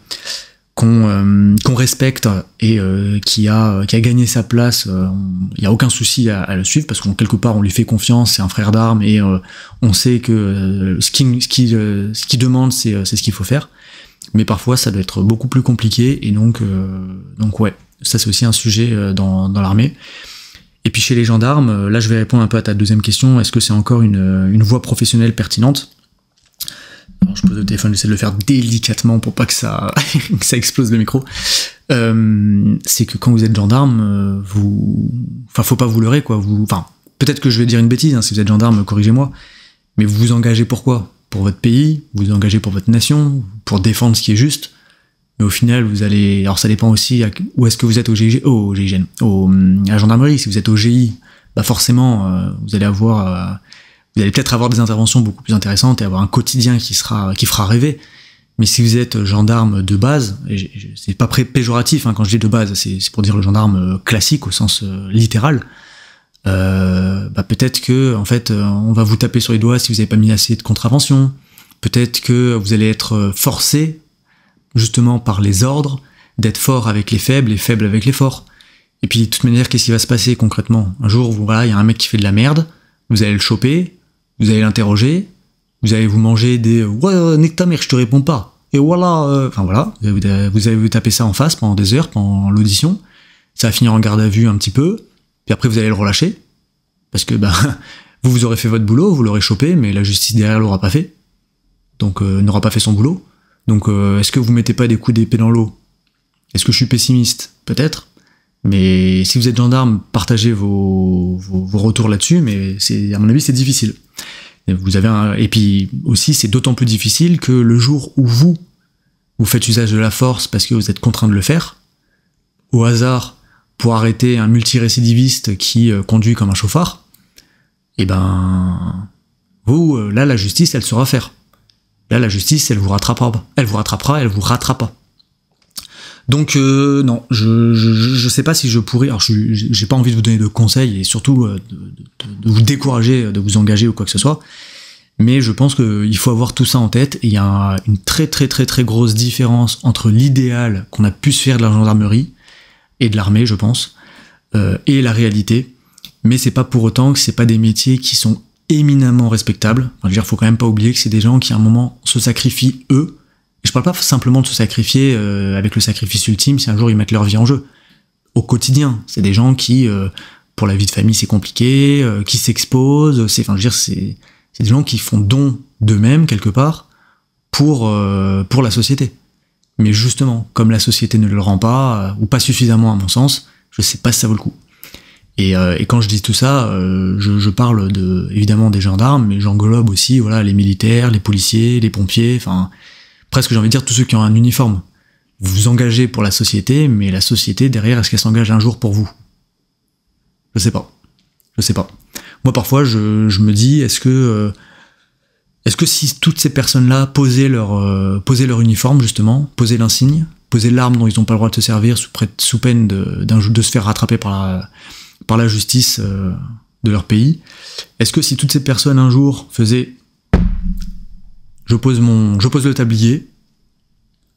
S1: qu'on respecte et qui a gagné sa place, il n'y a aucun souci à le suivre, parce qu'en quelque part on lui fait confiance, c'est un frère d'armes, et on sait que ce qu'il demande, c'est ce qu'il faut faire. Mais parfois ça doit être beaucoup plus compliqué, et donc ouais, ça c'est aussi un sujet dans l'armée. Et puis chez les gendarmes, là je vais répondre un peu à ta deuxième question, est-ce que c'est encore une voie professionnelle pertinente? Alors, je pose le téléphone, j'essaie de le faire délicatement pour pas que ça explose le micro. C'est que quand vous êtes gendarme, faut pas vous leurrer, quoi. Peut-être que je vais dire une bêtise, hein, si vous êtes gendarme, corrigez-moi. Mais vous vous engagez pour quoi? Pour votre pays, vous vous engagez pour votre nation, pour défendre ce qui est juste. Mais au final, vous allez... Alors ça dépend aussi où est-ce que vous êtes à la gendarmerie. Si vous êtes au GI, bah forcément, vous allez peut-être avoir des interventions beaucoup plus intéressantes et avoir un quotidien qui fera rêver. Mais si vous êtes gendarme de base, et c'est pas péjoratif, hein, quand je dis de base, c'est pour dire le gendarme classique au sens littéral, peut-être que en fait on va vous taper sur les doigts si vous n'avez pas mis assez de contraventions. Peut-être que vous allez être forcé, justement par les ordres, d'être fort avec les faibles et faible avec les forts. Et puis de toute manière, qu'est-ce qui va se passer concrètement? Un jour, voilà, il y a un mec qui fait de la merde, vous allez le choper, vous allez l'interroger, vous allez vous manger des « ouais, nique ta mère, je te réponds pas ». Et voilà, voilà, vous allez vous taper ça en face pendant des heures, pendant l'audition. Ça va finir en garde à vue un petit peu, puis après vous allez le relâcher, parce que vous aurez fait votre boulot, vous l'aurez chopé, mais la justice derrière l'aura pas fait, donc n'aura pas fait son boulot. Donc est-ce que vous mettez pas des coups d'épée dans l'eau? Est-ce que je suis pessimiste? Peut-être. Mais si vous êtes gendarme, partagez vos retours là-dessus, mais à mon avis c'est difficile. Et puis aussi c'est d'autant plus difficile que le jour où vous faites usage de la force parce que vous êtes contraint de le faire, au hasard, pour arrêter un multirécidiviste qui conduit comme un chauffard, là la justice elle saura faire. Là la justice elle vous rattrapera. Elle vous rattrapera. Donc non, je sais pas si je pourrais. Alors j'ai pas envie de vous donner de conseils et surtout de vous décourager de vous engager ou quoi que ce soit. Mais je pense qu'il faut avoir tout ça en tête. Et il y a une très très très très grosse différence entre l'idéal qu'on a pu se faire de la gendarmerie et de l'armée, je pense, et la réalité. Mais c'est pas pour autant que c'est pas des métiers qui sont éminemment respectables. Enfin, je veux dire, faut quand même pas oublier que c'est des gens qui à un moment se sacrifient eux. Je parle pas simplement de se sacrifier avec le sacrifice ultime si un jour ils mettent leur vie en jeu. Au quotidien, c'est des gens qui, pour la vie de famille c'est compliqué, qui s'exposent, c'est des gens qui font don d'eux-mêmes quelque part pour la société. Mais justement, comme la société ne le rend pas, ou pas suffisamment à mon sens, je sais pas si ça vaut le coup. Et quand je dis tout ça, je parle évidemment des gendarmes, mais j'englobe aussi les militaires, les policiers, les pompiers, presque j'ai envie de dire tous ceux qui ont un uniforme. Vous vous engagez pour la société, mais la société derrière, est-ce qu'elle s'engage un jour pour vous? Je sais pas. Moi parfois je me dis, est-ce que si toutes ces personnes-là posaient leur uniforme justement, posaient l'insigne, posaient l'arme dont ils n'ont pas le droit de se servir sous peine de se faire rattraper par la justice de leur pays, est-ce que si toutes ces personnes un jour faisaient je pose le tablier,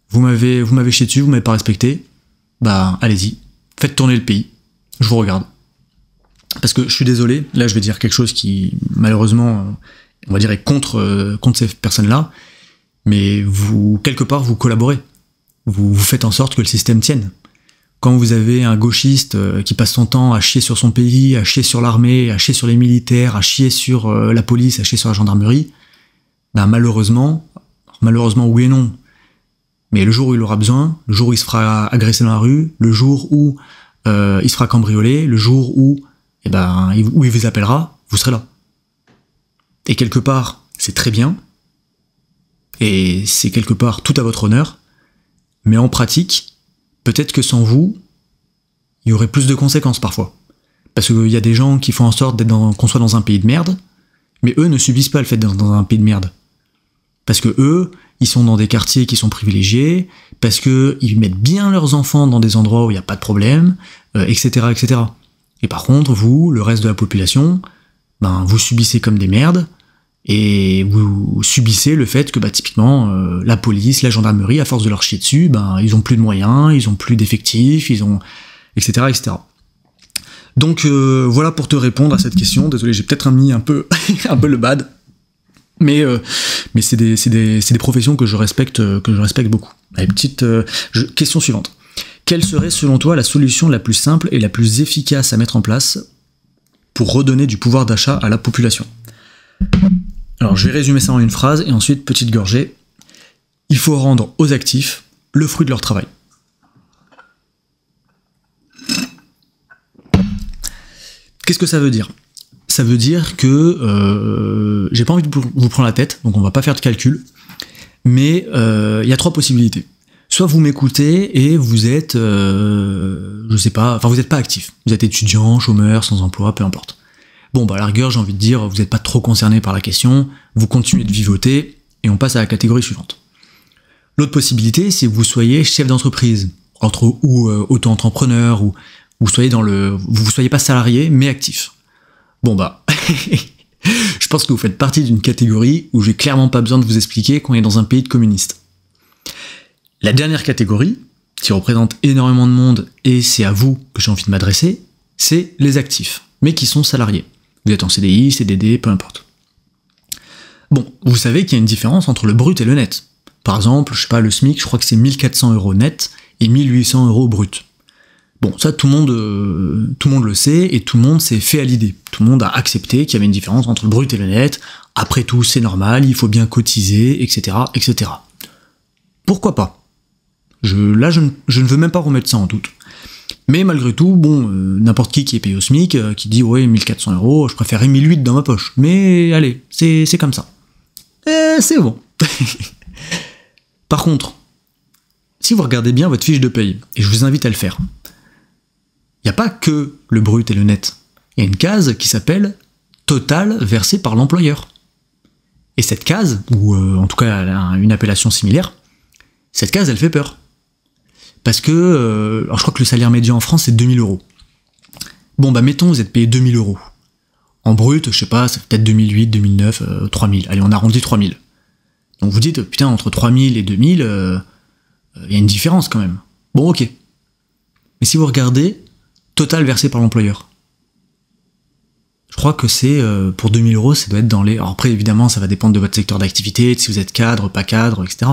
S1: vous m'avez chié dessus, vous m'avez pas respecté, allez-y, faites tourner le pays, je vous regarde. Parce que je suis désolé, là je vais dire quelque chose qui malheureusement, on va dire est contre ces personnes-là, mais quelque part vous collaborez, vous faites en sorte que le système tienne. Quand vous avez un gauchiste qui passe son temps à chier sur son pays, à chier sur l'armée, à chier sur les militaires, à chier sur la police, à chier sur la gendarmerie, malheureusement oui et non, mais le jour où il aura besoin, le jour où il se fera agresser dans la rue, le jour où il se fera cambrioler, le jour où il vous appellera, vous serez là. Et quelque part, c'est très bien, et c'est quelque part tout à votre honneur, mais en pratique, peut-être que sans vous, il y aurait plus de conséquences parfois. Parce qu'il y a des gens qui font en sorte qu'on soit dans un pays de merde, mais eux ne subissent pas le fait d'être dans un pays de merde. Parce que eux, ils sont dans des quartiers qui sont privilégiés, parce que ils mettent bien leurs enfants dans des endroits où il n'y a pas de problème, etc., etc. Et par contre, vous, le reste de la population, vous subissez comme des merdes, Et vous subissez le fait que typiquement la police, la gendarmerie, à force de leur chier dessus, ils ont plus de moyens, ils ont plus d'effectifs, etc., etc. Donc voilà pour te répondre à cette question. Désolé, j'ai peut-être mis un peu le bad, mais c'est des professions que je respecte beaucoup. Allez, question suivante. Quelle serait selon toi la solution la plus simple et la plus efficace à mettre en place pour redonner du pouvoir d'achat à la population ? Alors je vais résumer ça en une phrase et ensuite petite gorgée. Il faut rendre aux actifs le fruit de leur travail. Qu'est-ce que ça veut dire ? Ça veut dire que j'ai pas envie de vous prendre la tête, donc on va pas faire de calcul, mais il y a 3 possibilités. Soit vous m'écoutez et vous êtes, vous n'êtes pas actif. Vous êtes étudiant, chômeur, sans emploi, peu importe. Bon, à la rigueur, j'ai envie de dire, vous n'êtes pas trop concerné par la question, vous continuez de vivoter, et on passe à la catégorie suivante. L'autre possibilité, c'est que vous soyez chef d'entreprise, ou auto-entrepreneur, ou vous soyez pas salarié, mais actif. Bon je pense que vous faites partie d'une catégorie où j'ai clairement pas besoin de vous expliquer qu'on est dans un pays de communistes. La dernière catégorie, qui représente énormément de monde, et c'est à vous que j'ai envie de m'adresser, c'est les actifs, mais qui sont salariés. Vous êtes en CDI, CDD, peu importe. Bon, vous savez qu'il y a une différence entre le brut et le net. Par exemple, le SMIC, je crois que c'est 1400 € net et 1800 € brut. Bon, ça, tout le monde le sait, et tout le monde s'est fait à l'idée. Tout le monde a accepté qu'il y avait une différence entre le brut et le net. Après tout, c'est normal, il faut bien cotiser, etc., etc. Pourquoi pas ? Je ne veux même pas remettre ça en doute. Mais malgré tout, n'importe qui est payé au SMIC, qui dit ouais 1400 €, je préférerais 1008 dans ma poche. Mais allez, c'est comme ça. C'est bon. Par contre, si vous regardez bien votre fiche de paye, et je vous invite à le faire, il n'y a pas que le brut et le net. Il y a une case qui s'appelle total versé par l'employeur. Et cette case, ou en tout cas elle a une appellation similaire, cette case elle fait peur. Parce que, alors je crois que le salaire médian en France c'est 2000 €. Bon mettons vous êtes payé 2000 €. En brut, je sais pas, c'est peut-être 2008, 2009, 3000. Allez, on arrondit 3000. Donc vous dites, putain, entre 3000 et 2000, il y a une différence quand même. Bon, ok. Mais si vous regardez, total versé par l'employeur. Je crois que c'est, pour 2000 €, ça doit être dans les... Alors après, évidemment, ça va dépendre de votre secteur d'activité, de si vous êtes cadre, pas cadre, etc.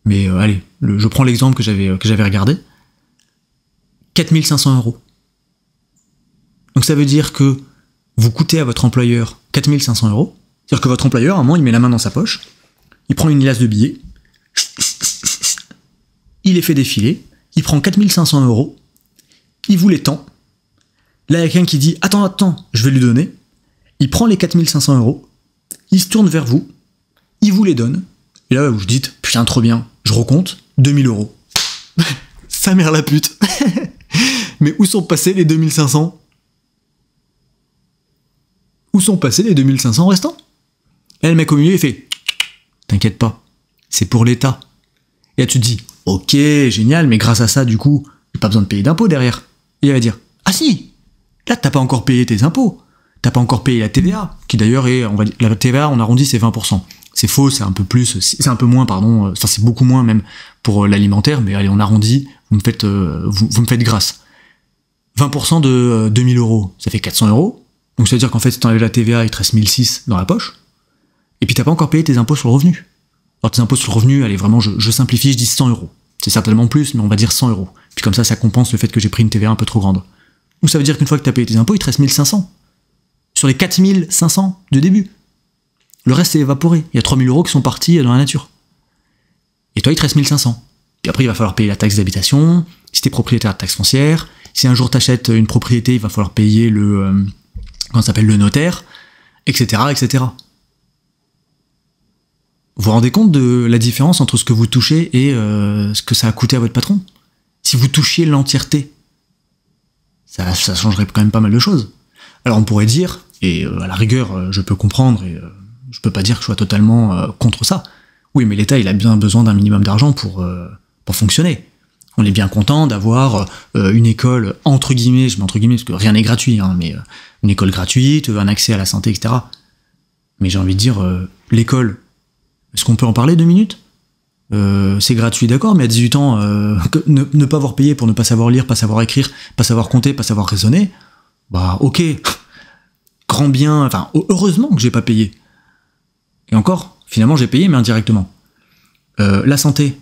S1: Mais allez, je prends l'exemple que j'avais regardé. 4500 €. Donc ça veut dire que vous coûtez à votre employeur 4500 €. C'est-à-dire que votre employeur, à un moment, il met la main dans sa poche, il prend une liasse de billets, il les fait défiler, il prend 4500 €, il vous les tend. Là, il y a quelqu'un qui dit « Attends, je vais lui donner ». Il prend les 4500 €, il se tourne vers vous, il vous les donne, et là, vous vous dites « Putain, trop bien, je recompte, 2000 €. » Sa mère la pute. Mais où sont passés les 2500 ? Où sont passés les 2500 restants ? Et le mec au milieu, il fait « T'inquiète pas, c'est pour l'État. » Et là, tu te dis « Ok, génial, mais grâce à ça, du coup, j'ai pas besoin de payer d'impôts derrière. » Et il va dire « Ah si, là, t'as pas encore payé tes impôts. T'as pas encore payé la TVA, qui d'ailleurs est, la TVA, on arrondit, c'est 20%. C'est faux, c'est un peu plus, c'est un peu moins, pardon, enfin c'est beaucoup moins même pour l'alimentaire, mais allez, on arrondit, vous me faites grâce. 20% de 2000 €, ça fait 400 €. Donc ça veut dire qu'en fait, si t'enlèves la TVA, il te reste 1006 dans la poche. Et puis t'as pas encore payé tes impôts sur le revenu. Alors tes impôts sur le revenu, allez, vraiment, je simplifie, je dis 100 €. C'est certainement plus, mais on va dire 100 €. Puis comme ça compense le fait que j'ai pris une TVA un peu trop grande. Donc ça veut dire qu'une fois que t'as payé tes impôts, il te reste 1500. Sur les 4500 de début. Le reste s'est évaporé. Il y a 3000 € qui sont partis dans la nature. Et toi, il te reste 1500. Puis après, il va falloir payer la taxe d'habitation, si t'es propriétaire de taxe foncière. Si un jour t'achètes une propriété, il va falloir payer le notaire, etc., etc. Vous vous rendez compte de la différence entre ce que vous touchez et ce que ça a coûté à votre patron ? Si vous touchiez l'entièreté, ça changerait quand même pas mal de choses. Alors on pourrait dire, et à la rigueur, je peux comprendre, et je peux pas dire que je sois totalement contre ça. Oui, mais l'État, il a bien besoin d'un minimum d'argent pour fonctionner. On est bien content d'avoir une école, entre guillemets, je mets entre guillemets, parce que rien n'est gratuit, hein, mais une école gratuite, un accès à la santé, etc. Mais j'ai envie de dire, l'école, est-ce qu'on peut en parler 2 minutes? C'est gratuit, d'accord, mais à 18 ans, ne pas avoir payé pour ne pas savoir lire, pas savoir écrire, pas savoir compter, pas savoir raisonner, bah ok, grand bien, enfin, heureusement que j'ai pas payé. Et encore, finalement j'ai payé, mais indirectement. La santé.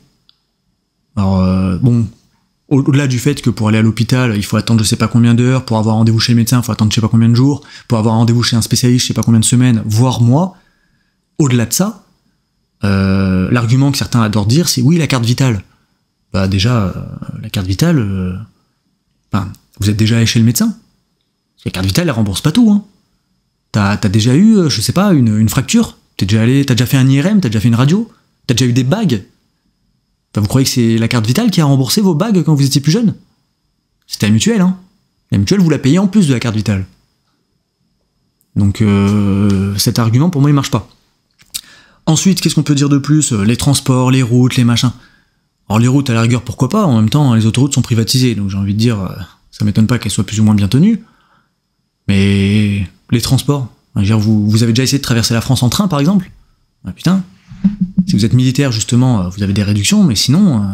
S1: Alors, bon, au-delà du fait que pour aller à l'hôpital, il faut attendre je sais pas combien d'heures, pour avoir rendez-vous chez le médecin, il faut attendre je sais pas combien de jours, pour avoir rendez-vous chez un spécialiste, je sais pas combien de semaines, voire mois, au-delà de ça, l'argument que certains adorent dire, c'est oui, la carte vitale. Bah déjà, la carte vitale, vous êtes déjà allé chez le médecin. La carte vitale, elle rembourse pas tout. Hein. T'as déjà eu, je sais pas, une fracture. T'as déjà fait un IRM, t'as déjà fait une radio. T'as déjà eu des bagues. Vous croyez que c'est la carte vitale qui a remboursé vos bagues quand vous étiez plus jeune? C'était la mutuelle, hein. La mutuelle, vous la payez en plus de la carte vitale. Donc cet argument, pour moi, il marche pas. Ensuite, qu'est-ce qu'on peut dire de plus? Les transports, les routes, les machins. Alors les routes, à la rigueur, pourquoi pas? En même temps, les autoroutes sont privatisées, donc j'ai envie de dire, ça m'étonne pas qu'elles soient plus ou moins bien tenues. Mais les transports, vous avez déjà essayé de traverser la France en train, par exemple? Ah putain, si vous êtes militaire, justement, vous avez des réductions, mais sinon,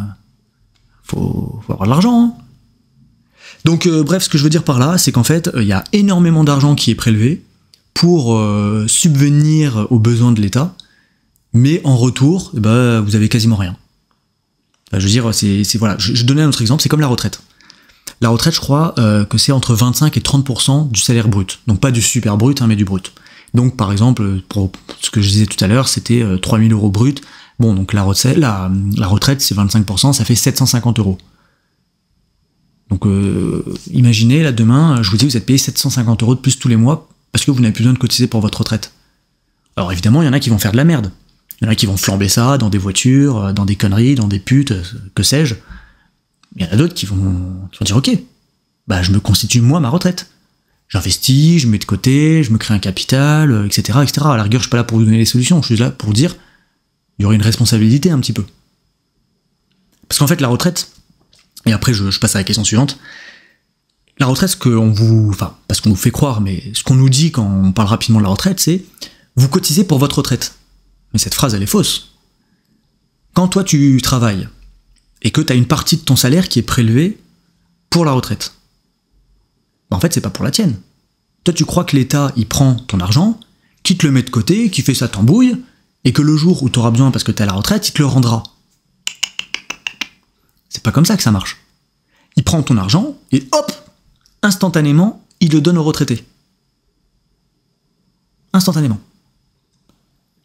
S1: faut avoir de l'argent. Hein. Donc, bref, ce que je veux dire par là, c'est qu'en fait, il y a énormément d'argent qui est prélevé pour subvenir aux besoins de l'État, mais en retour, vous avez quasiment rien. Je veux dire, voilà, je donnais un autre exemple, c'est comme la retraite. La retraite, je crois que c'est entre 25 et 30% du salaire brut. Donc pas du super brut, hein, mais du brut. Donc par exemple, pour ce que je disais tout à l'heure, c'était 3 000 € brut. Bon, donc la retraite, c'est 25%, ça fait 750 €. Donc imaginez, là, demain, je vous dis, vous êtes payé 750 € de plus tous les mois parce que vous n'avez plus besoin de cotiser pour votre retraite. Alors évidemment, il y en a qui vont faire de la merde. Il y en a qui vont flamber ça dans des voitures, dans des conneries, dans des putes, que sais-je. Il y en a d'autres qui vont dire, ok, je me constitue moi ma retraite. J'investis, je mets de côté, je me crée un capital, etc., etc. À la rigueur, je suis pas là pour vous donner les solutions, je suis là pour vous dire, il y aurait une responsabilité un petit peu. Parce qu'en fait, la retraite, et après je passe à la question suivante, la retraite, parce qu'on vous fait croire, mais ce qu'on nous dit quand on parle rapidement de la retraite, c'est, vous cotisez pour votre retraite. Mais cette phrase, elle est fausse. Quand toi, tu travailles, et que tu as une partie de ton salaire qui est prélevée pour la retraite, en fait, c'est pas pour la tienne. Toi, tu crois que l'État, il prend ton argent, qui te le met de côté, qui fait sa tambouille, et que le jour où tu auras besoin parce que tu es à la retraite, il te le rendra. C'est pas comme ça que ça marche. Il prend ton argent, et hop, instantanément, il le donne aux retraités. Instantanément.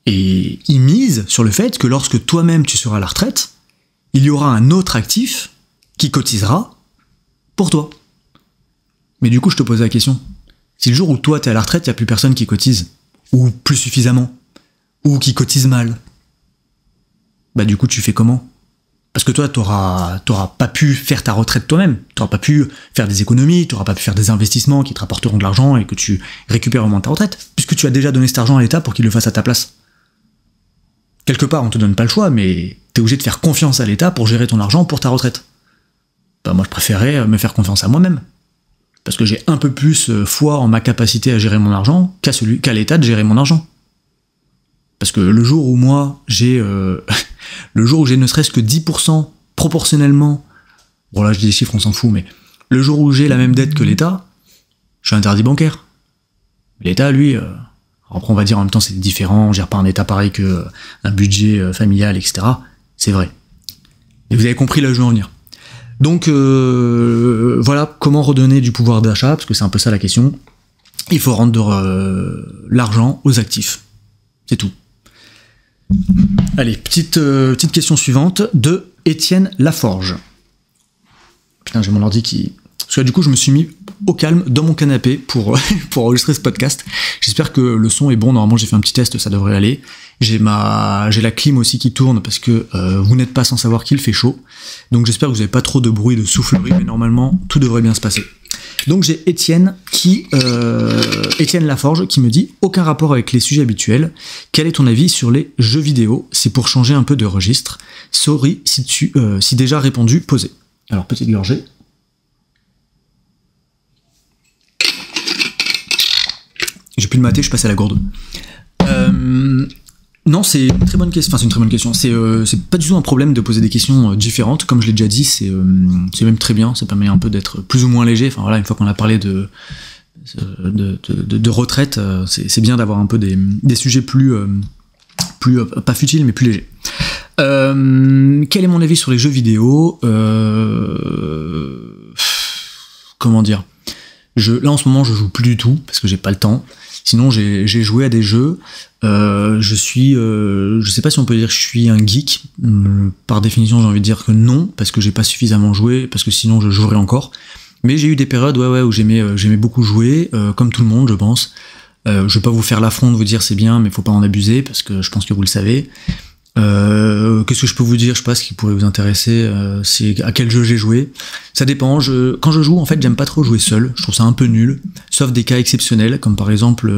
S1: Et il mise sur le fait que lorsque toi-même tu seras à la retraite, il y aura un autre actif qui cotisera pour toi. Mais du coup, je te pose la question. Si le jour où toi, t'es à la retraite, il n'y a plus personne qui cotise, ou plus suffisamment, ou qui cotise mal, du coup, tu fais comment? Parce que toi, t'auras pas pu faire ta retraite toi-même, t'auras pas pu faire des économies, t'auras pas pu faire des investissements qui te rapporteront de l'argent et que tu récupères au moins ta retraite, puisque tu as déjà donné cet argent à l'État pour qu'il le fasse à ta place. Quelque part, on te donne pas le choix, mais t'es obligé de faire confiance à l'État pour gérer ton argent pour ta retraite. Moi, je préférais me faire confiance à moi-même. Parce que j'ai un peu plus foi en ma capacité à gérer mon argent qu'à l'État de gérer mon argent. Parce que le jour où moi, j'ai ne serait-ce que 10% proportionnellement, bon là je dis des chiffres, on s'en fout, mais le jour où j'ai la même dette que l'État, je suis interdit bancaire. L'État, lui, après on va dire en même temps c'est différent, on gère pas un État pareil que un budget familial, etc. C'est vrai. Et vous avez compris là où je veux en venir. Donc voilà comment redonner du pouvoir d'achat, parce que c'est un peu ça la question. Il faut rendre l'argent aux actifs. C'est tout. Allez, petite question suivante de Étienne Laforge. Putain, j'ai mon ordi qui... Parce que du coup, je me suis mis au calme dans mon canapé pour enregistrer ce podcast. J'espère que le son est bon. Normalement, j'ai fait un petit test, ça devrait aller. J'ai la clim aussi qui tourne parce que vous n'êtes pas sans savoir qu'il fait chaud. Donc j'espère que vous n'avez pas trop de bruit de soufflerie, mais normalement, tout devrait bien se passer. Donc j'ai Étienne Laforge qui me dit « Aucun rapport avec les sujets habituels. Quel est ton avis sur les jeux vidéo? C'est pour changer un peu de registre. Sorry si déjà répondu, posé. » Alors, petite gorgée. J'ai plus de maté, je passe à la gourde. Non, c'est une très bonne question. Enfin, c'est une très bonne question. C'est pas du tout un problème de poser des questions différentes. Comme je l'ai déjà dit, c'est même très bien. Ça permet un peu d'être plus ou moins léger. Enfin voilà, une fois qu'on a parlé de retraite, c'est bien d'avoir un peu des sujets plus pas futiles, mais plus légers. Quel est mon avis sur les jeux vidéo? Comment dire? Là en ce moment, je joue plus du tout parce que j'ai pas le temps. Sinon, j'ai joué à des jeux. Je sais pas si on peut dire que je suis un geek. Par définition, j'ai envie de dire que non, parce que j'ai pas suffisamment joué, parce que sinon je jouerais encore. Mais j'ai eu des périodes, où j'aimais beaucoup jouer, comme tout le monde, je pense. Je vais pas vous faire l'affront de vous dire c'est bien, mais faut pas en abuser, parce que je pense que vous le savez. Qu'est-ce que je peux vous dire? Je sais pas, ce qui pourrait vous intéresser, c'est à quel jeu j'ai joué. Ça dépend. Quand je joue, en fait, j'aime pas trop jouer seul. Je trouve ça un peu nul, sauf des cas exceptionnels, comme par exemple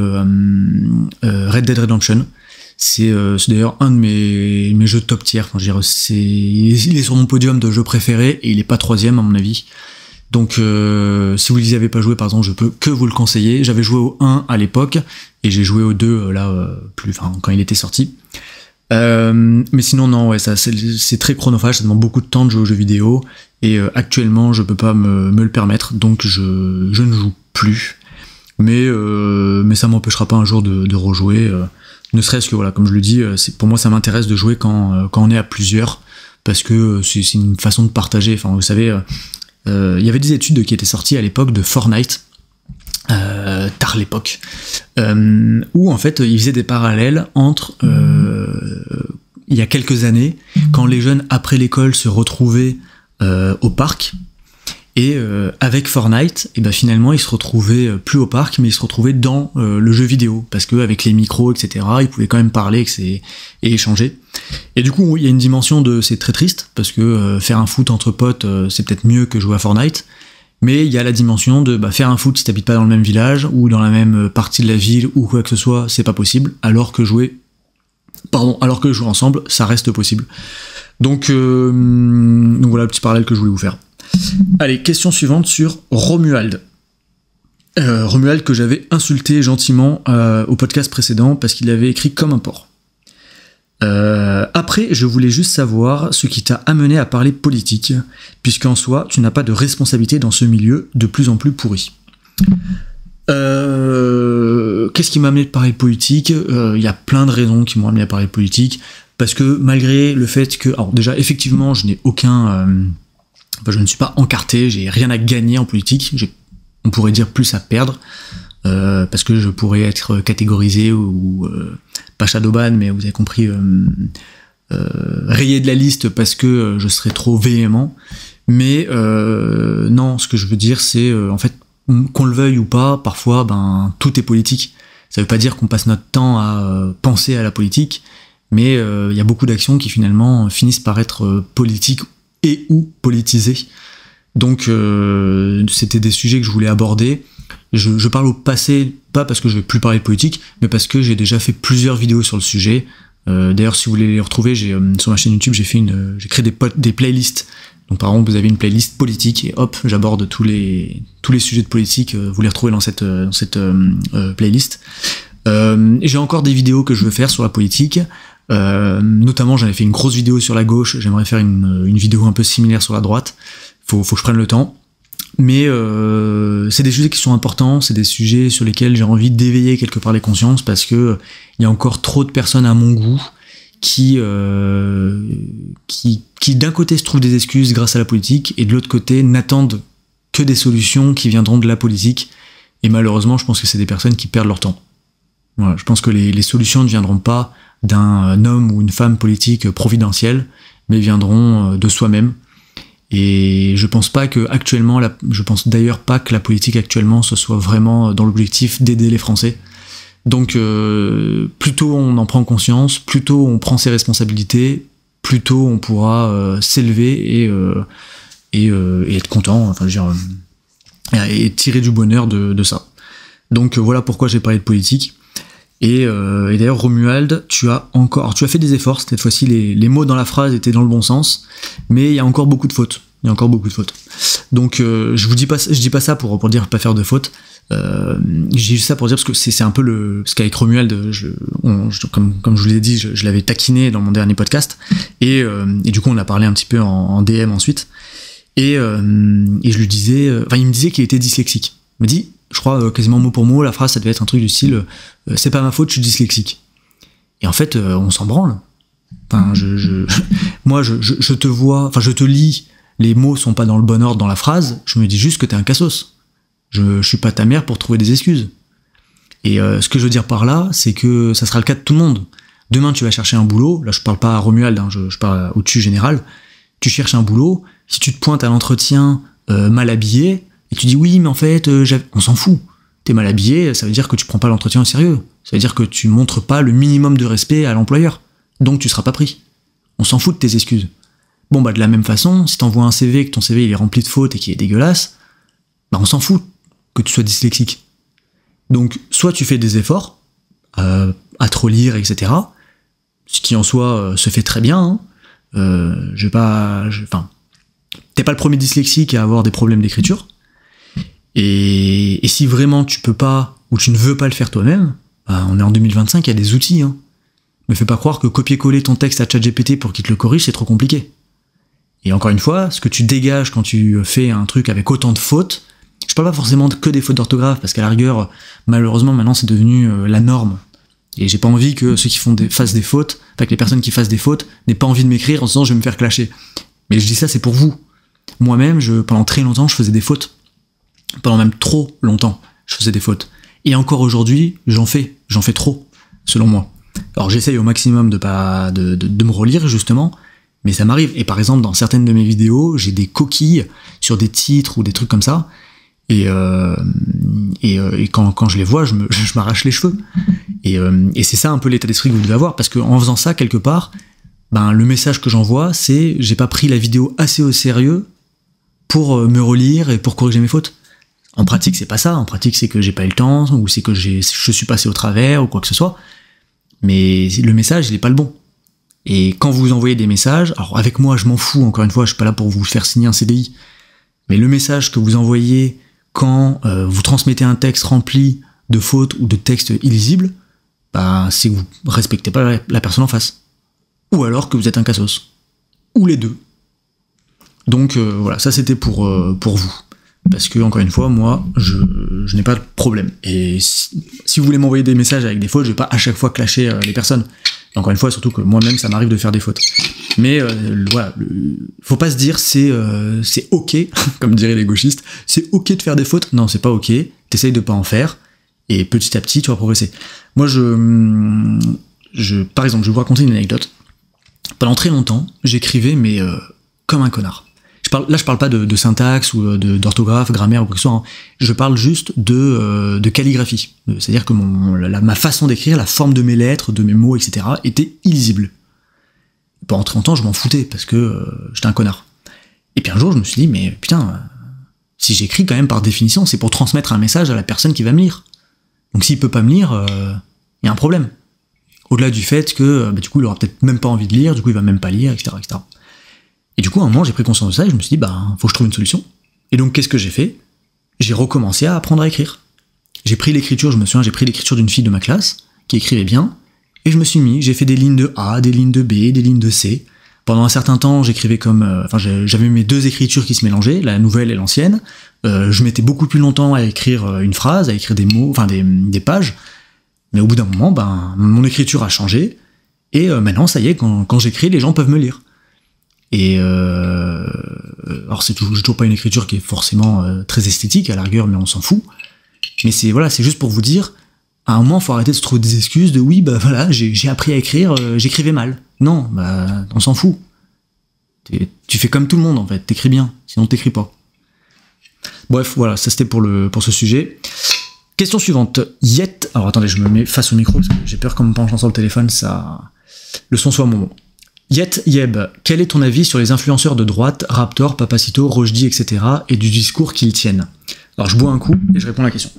S1: Red Dead Redemption. C'est d'ailleurs un de mes jeux de top tier. Enfin, je veux dire, il est sur mon podium de jeux préférés et il est pas 3e à mon avis. Donc, si vous n'y avez pas joué, par exemple, je peux que vous le conseiller. J'avais joué au 1 à l'époque et j'ai joué au 2 quand il était sorti. Mais sinon non, ouais, c'est très chronophage, ça demande beaucoup de temps de jouer aux jeux vidéo et actuellement je peux pas me le permettre, donc je ne joue plus. Mais ça m'empêchera pas un jour de rejouer, ne serait-ce que voilà, comme je le dis, pour moi ça m'intéresse de jouer quand on est à plusieurs, parce que c'est une façon de partager. Enfin, vous savez, il y avait des études qui étaient sorties à l'époque de Fortnite. Tard l'époque, où en fait ils faisaient des parallèles entre il y a quelques années, quand les jeunes après l'école se retrouvaient au parc, et avec Fortnite, et ben finalement ils se retrouvaient plus au parc, mais ils se retrouvaient dans le jeu vidéo, parce que avec les micros, etc., ils pouvaient quand même parler et échanger. Et du coup il y a une dimension c'est très triste, parce que faire un foot entre potes, c'est peut-être mieux que jouer à Fortnite. Mais il y a la dimension de faire un foot si t'habites pas dans le même village ou dans la même partie de la ville ou quoi que ce soit, c'est pas possible, alors que jouer ensemble, ça reste possible. Donc voilà le petit parallèle que je voulais vous faire. Allez, question suivante sur Romuald. Romuald que j'avais insulté gentiment au podcast précédent parce qu'il avait écrit comme un porc. Après, je voulais juste savoir ce qui t'a amené à parler politique, puisqu'en soi, tu n'as pas de responsabilité dans ce milieu de plus en plus pourri. Qu'est-ce qui m'a amené à parler politique? Il y a plein de raisons qui m'ont amené à parler politique, parce que malgré le fait que... Alors déjà, effectivement, je n'ai je ne suis pas encarté, j'ai rien à gagner en politique, on pourrait dire plus à perdre, parce que je pourrais être catégorisé ou pas shadowban, mais vous avez compris, rayé de la liste parce que je serais trop véhément. Mais non, ce que je veux dire, c'est en fait, qu'on le veuille ou pas, parfois, tout est politique. Ça veut pas dire qu'on passe notre temps à penser à la politique, mais il y a beaucoup d'actions qui finalement finissent par être politiques et ou politisées. Donc c'était des sujets que je voulais aborder. Je parle au passé, pas parce que je vais plus parler de politique, mais parce que j'ai déjà fait plusieurs vidéos sur le sujet. D'ailleurs, si vous voulez les retrouver, sur ma chaîne YouTube, j'ai créé des playlists. Donc par exemple, vous avez une playlist politique et hop, j'aborde tous les sujets de politique. Vous les retrouvez dans cette playlist. J'ai encore des vidéos que je veux faire sur la politique. Notamment, j'avais fait une grosse vidéo sur la gauche. J'aimerais faire une vidéo un peu similaire sur la droite. Faut que je prenne le temps. Mais c'est des sujets qui sont importants, c'est des sujets sur lesquels j'ai envie d'éveiller quelque part les consciences, parce que il y a encore trop de personnes à mon goût qui d'un côté se trouvent des excuses grâce à la politique, et de l'autre côté n'attendent que des solutions qui viendront de la politique, et malheureusement je pense que c'est des personnes qui perdent leur temps. Voilà, je pense que les solutions ne viendront pas d'un homme ou une femme politique providentielle, mais viendront de soi-même. Et je pense d'ailleurs pas que la politique actuellement ce soit vraiment dans l'objectif d'aider les Français. Donc plus tôt on en prend conscience, plus tôt on prend ses responsabilités, plus tôt on pourra s'élever et être content, enfin je veux dire, et tirer du bonheur de ça. Donc voilà pourquoi j'ai parlé de politique. Et d'ailleurs Romuald, tu as fait des efforts cette fois-ci, les mots dans la phrase étaient dans le bon sens, mais il y a encore beaucoup de fautes. Donc je dis pas ça pour dire pas faire de fautes. J'ai juste ça pour dire, parce que c'est un peu ce qu'avec Romuald, comme je vous l'ai dit, je l'avais taquiné dans mon dernier podcast, et du coup on a parlé un petit peu en DM ensuite, et je lui disais, il me disait qu'il était dyslexique. Il me dit, je crois quasiment mot pour mot, la phrase ça devait être un truc du style c'est pas ma faute, je suis dyslexique. Et en fait on s'en branle. Enfin, moi je te vois, enfin je te lis, les mots sont pas dans le bon ordre dans la phrase, je me dis juste que t'es un cassos. Je suis pas ta mère pour trouver des excuses. Et ce que je veux dire par là, c'est que ça sera le cas de tout le monde. Demain tu vas chercher un boulot, là je parle pas à Romuald, hein, je parle au-dessus général, tu cherches un boulot, si tu te pointes à l'entretien mal habillé, et tu dis oui mais en fait on s'en fout, t'es mal habillé, ça veut dire que tu prends pas l'entretien au sérieux, ça veut dire que tu montres pas le minimum de respect à l'employeur, donc tu seras pas pris. On s'en fout de tes excuses. Bon bah de la même façon, si t'envoies un CV, que ton CV il est rempli de fautes et qu'il est dégueulasse, bah on s'en fout que tu sois dyslexique. Donc soit tu fais des efforts à te relire, etc. Ce qui en soi se fait très bien, hein. T'es pas le premier dyslexique à avoir des problèmes d'écriture. Et si vraiment tu peux pas, ou tu ne veux pas le faire toi-même, bah, on est en 2025, il y a des outils. Hein. Me fais pas croire que copier-coller ton texte à ChatGPT pour qu'il te le corrige, c'est trop compliqué. Et encore une fois, ce que tu dégages quand tu fais un truc avec autant de fautes, je parle pas forcément que des fautes d'orthographe, parce qu'à la rigueur, malheureusement, maintenant c'est devenu la norme. Et j'ai pas envie que ceux qui fassent des fautes, que les personnes qui fassent des fautes n'aient pas envie de m'écrire en se disant je vais me faire clasher. Mais je dis ça, c'est pour vous. Moi-même, pendant très longtemps, je faisais des fautes. Pendant même trop longtemps, je faisais des fautes. Et encore aujourd'hui, j'en fais trop, selon moi. Alors j'essaye au maximum de me relire, justement, mais ça m'arrive. Et par exemple, dans certaines de mes vidéos, j'ai des coquilles sur des titres ou des trucs comme ça, et quand je les vois, je m'arrache les cheveux. Et c'est ça un peu l'état d'esprit que vous devez avoir, parce qu'en faisant ça, quelque part, ben, le message que j'envoie, c'est j'ai pas pris la vidéo assez au sérieux pour me relire et pour corriger mes fautes. En pratique, c'est pas ça. En pratique, c'est que j'ai pas eu le temps, ou c'est que je suis passé au travers, ou quoi que ce soit. Mais le message, il est pas le bon. Et quand vous envoyez des messages, alors avec moi, je m'en fous, encore une fois, je suis pas là pour vous faire signer un CDI, mais le message que vous envoyez quand vous transmettez un texte rempli de fautes ou de textes illisibles, bah, c'est que vous respectez pas la personne en face. Ou alors que vous êtes un cassos. Ou les deux. Donc voilà, ça c'était pour vous. Parce que, encore une fois, moi, je n'ai pas de problème. Et si vous voulez m'envoyer des messages avec des fautes, je vais pas à chaque fois clasher les personnes. Et encore une fois, surtout que moi-même, ça m'arrive de faire des fautes. Mais voilà, faut pas se dire c'est ok, comme diraient les gauchistes, c'est ok de faire des fautes. Non, c'est pas ok. T'essayes de pas en faire, et petit à petit, tu vas progresser. Moi, par exemple, je vais vous raconter une anecdote. Pendant très longtemps, j'écrivais, mais comme un connard. Là, je parle pas de syntaxe ou d'orthographe, grammaire ou quoi que ce soit. Hein. Je parle juste de calligraphie. C'est-à-dire que ma façon d'écrire, la forme de mes lettres, de mes mots, etc., était illisible. Pendant très longtemps, je m'en foutais parce que j'étais un connard. Et puis un jour, je me suis dit, mais putain, si j'écris quand même par définition, c'est pour transmettre un message à la personne qui va me lire. Donc s'il peut pas me lire, il y a un problème. Au-delà du fait que, du coup, il aura peut-être même pas envie de lire, du coup, il va même pas lire, etc., etc. Et du coup, à un moment, j'ai pris conscience de ça et je me suis dit, faut que je trouve une solution. Et donc, qu'est-ce que j'ai fait ? J'ai recommencé à apprendre à écrire. J'ai pris l'écriture, je me souviens, j'ai pris l'écriture d'une fille de ma classe, qui écrivait bien, et je me suis mis, j'ai fait des lignes de A, des lignes de B, des lignes de C. Pendant un certain temps, j'écrivais j'avais mes deux écritures qui se mélangeaient, la nouvelle et l'ancienne. Je mettais beaucoup plus longtemps à écrire une phrase, à écrire des mots, des pages. Mais au bout d'un moment, mon écriture a changé, et maintenant, ça y est, quand j'écris, les gens peuvent me lire. Et alors j'ai toujours pas une écriture qui est forcément très esthétique à la rigueur, mais on s'en fout. Mais c'est juste pour vous dire, à un moment faut arrêter de se trouver des excuses de oui voilà j'ai appris à écrire, j'écrivais mal. Non, on s'en fout. Tu fais comme tout le monde en fait, t'écris bien, sinon t'écris pas. Bref, voilà, ça c'était pour ce sujet. Question suivante. Alors attendez, je me mets face au micro parce que j'ai peur qu'en me penchant sur le téléphone, le son soit un moment. Yeb, quel est ton avis sur les influenceurs de droite, Raptor, Papacito, Rochdi, etc. et du discours qu'ils tiennent ? Alors je bois un coup et je réponds à la question.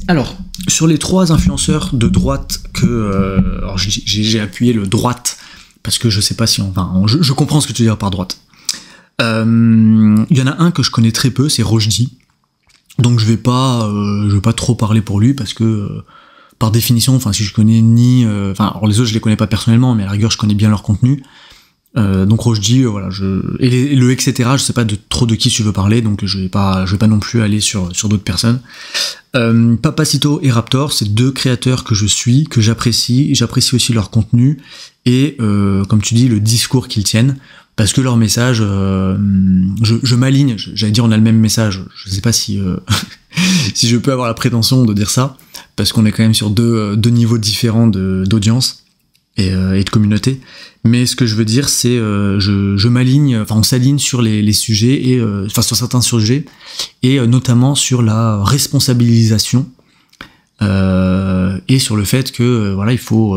S1: Alors, sur les trois influenceurs de droite alors j'ai appuyé le droite parce que je sais pas si je comprends ce que tu veux dire par droite. Il y en a un que je connais très peu, c'est Rochdi. Donc je vais pas trop parler pour lui parce que par définition, si je connais alors les autres je les connais pas personnellement, mais à la rigueur je connais bien leur contenu. Donc Rochdi, voilà, et le etc. Je sais pas trop de qui tu veux parler, donc je vais pas non plus aller sur d'autres personnes. Papacito et Raptor, c'est deux créateurs que je suis, que j'apprécie aussi leur contenu et comme tu dis le discours qu'ils tiennent, parce que leur message, je m'aligne, j'allais dire on a le même message, je sais pas si si je peux avoir la prétention de dire ça, parce qu'on est quand même sur deux niveaux différents d'audience et de communauté, mais ce que je veux dire c'est je m'aligne, on s'aligne sur les sujets et sur certains sujets et notamment sur la responsabilisation et sur le fait que voilà il faut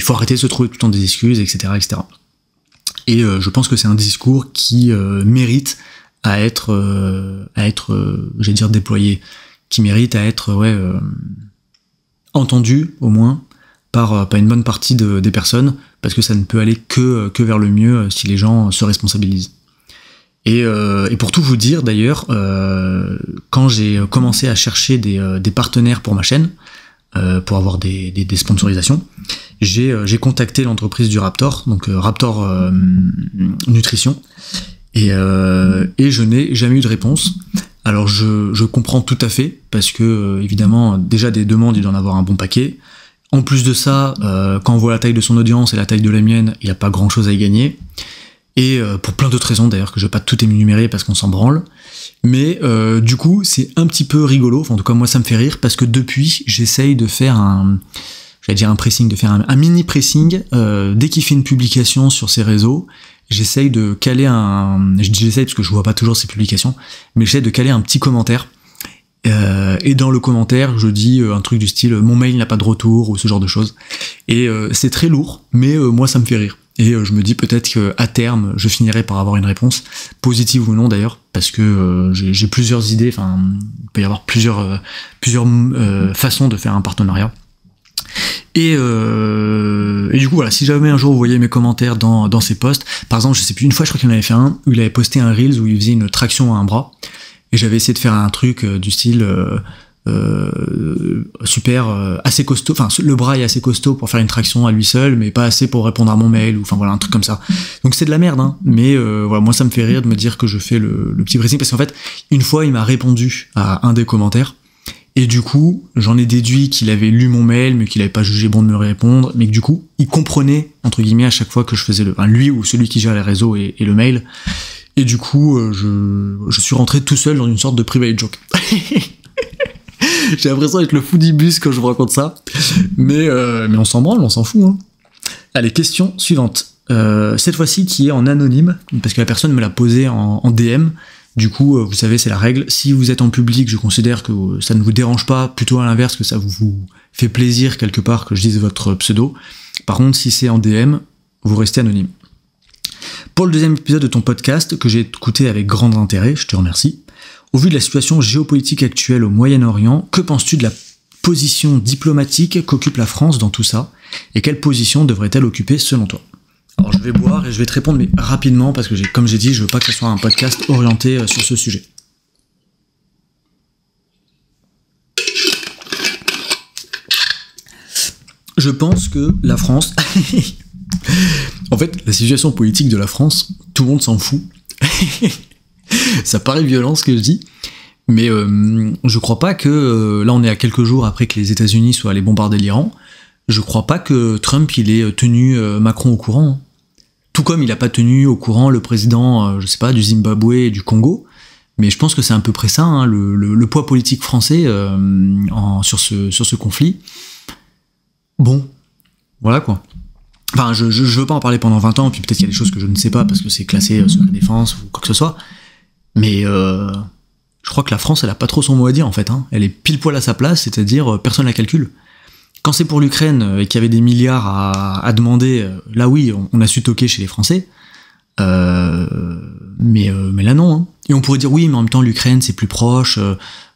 S1: arrêter de se trouver tout le temps des excuses, etc. Et je pense que c'est un discours qui mérite à être j'allais dire déployé, qui mérite à être entendu au moins par une bonne partie des personnes, parce que ça ne peut aller que vers le mieux si les gens se responsabilisent. Et pour tout vous dire d'ailleurs, quand j'ai commencé à chercher des partenaires pour ma chaîne, pour avoir des sponsorisations, j'ai contacté l'entreprise du Raptor, donc Raptor Nutrition, et je n'ai jamais eu de réponse. Alors je comprends tout à fait, parce que évidemment déjà des demandes il doit en avoir un bon paquet. En plus de ça, quand on voit la taille de son audience et la taille de la mienne, il n'y a pas grand chose à y gagner. Et pour plein d'autres raisons d'ailleurs, que je vais pas tout énumérer parce qu'on s'en branle. Mais du coup, c'est un petit peu rigolo, en tout cas moi ça me fait rire, parce que depuis, j'essaye de faire un mini pressing, dès qu'il fait une publication sur ses réseaux, j'essaye de caler je dis j'essaye parce que je vois pas toujours ses publications, mais j'essaye de caler un petit commentaire. Et dans le commentaire, je dis un truc du style mon mail n'a pas de retour ou ce genre de choses. Et c'est très lourd, mais moi ça me fait rire. Et je me dis peut-être qu'à terme, je finirai par avoir une réponse, positive ou non d'ailleurs, parce que j'ai plusieurs idées. Il peut y avoir plusieurs façons de faire un partenariat. Et du coup voilà, si jamais un jour vous voyez mes commentaires dans ces posts, par exemple, je sais plus, une fois je crois qu'il en avait fait un où il avait posté un Reels où il faisait une traction à un bras. Et j'avais essayé de faire un truc du style super assez costaud, le bras est assez costaud pour faire une traction à lui seul, mais pas assez pour répondre à mon mail, ou un truc comme ça. Donc c'est de la merde, hein. Mais voilà, moi ça me fait rire de me dire que je fais le petit pressing, parce qu'en fait, une fois il m'a répondu à un des commentaires, et du coup, j'en ai déduit qu'il avait lu mon mail, mais qu'il avait pas jugé bon de me répondre, mais que du coup, il comprenait, entre guillemets, à chaque fois que je faisais lui ou celui qui gère les réseaux et le mail. Et du coup, je suis rentré tout seul dans une sorte de private joke. J'ai l'impression d'être le foodibus quand je vous raconte ça. Mais on s'en branle, on s'en fout. Hein. Allez, question suivante. Cette fois-ci qui est en anonyme, parce que la personne me l'a posée en DM. Du coup, vous savez, c'est la règle. Si vous êtes en public, je considère que ça ne vous dérange pas, plutôt à l'inverse, que ça vous fait plaisir quelque part que je dise votre pseudo. Par contre, si c'est en DM, vous restez anonyme. Pour le deuxième épisode de ton podcast, que j'ai écouté avec grand intérêt, je te remercie. Au vu de la situation géopolitique actuelle au Moyen-Orient, que penses-tu de la position diplomatique qu'occupe la France dans tout ça? Et quelle position devrait-elle occuper selon toi? Alors je vais boire et je vais te répondre, mais rapidement, parce que comme j'ai dit, je veux pas que ce soit un podcast orienté sur ce sujet. Je pense que la France... En fait, la situation politique de la France, tout le monde s'en fout. Ça paraît violent ce que je dis, mais je crois pas que... là, on est à quelques jours après que les États-Unis soient allés bombarder l'Iran. Je crois pas que Trump, il ait tenu Macron au courant. Tout comme il a pas tenu au courant le président, je sais pas, du Zimbabwe et du Congo. Mais je pense que c'est à peu près ça, hein, le poids politique français sur ce conflit. Bon, voilà quoi. Enfin, je veux pas en parler pendant 20 ans, puis peut-être qu'il y a des choses que je ne sais pas, parce que c'est classé secret défense ou quoi que ce soit. Mais je crois que la France, elle a pas trop son mot à dire, en fait. Hein. Elle est pile poil à sa place, c'est-à-dire personne la calcule. Quand c'est pour l'Ukraine et qu'il y avait des milliards à demander, là oui, on a su toquer chez les Français. Mais là non. Hein. Et on pourrait dire oui, mais en même temps, l'Ukraine, c'est plus proche,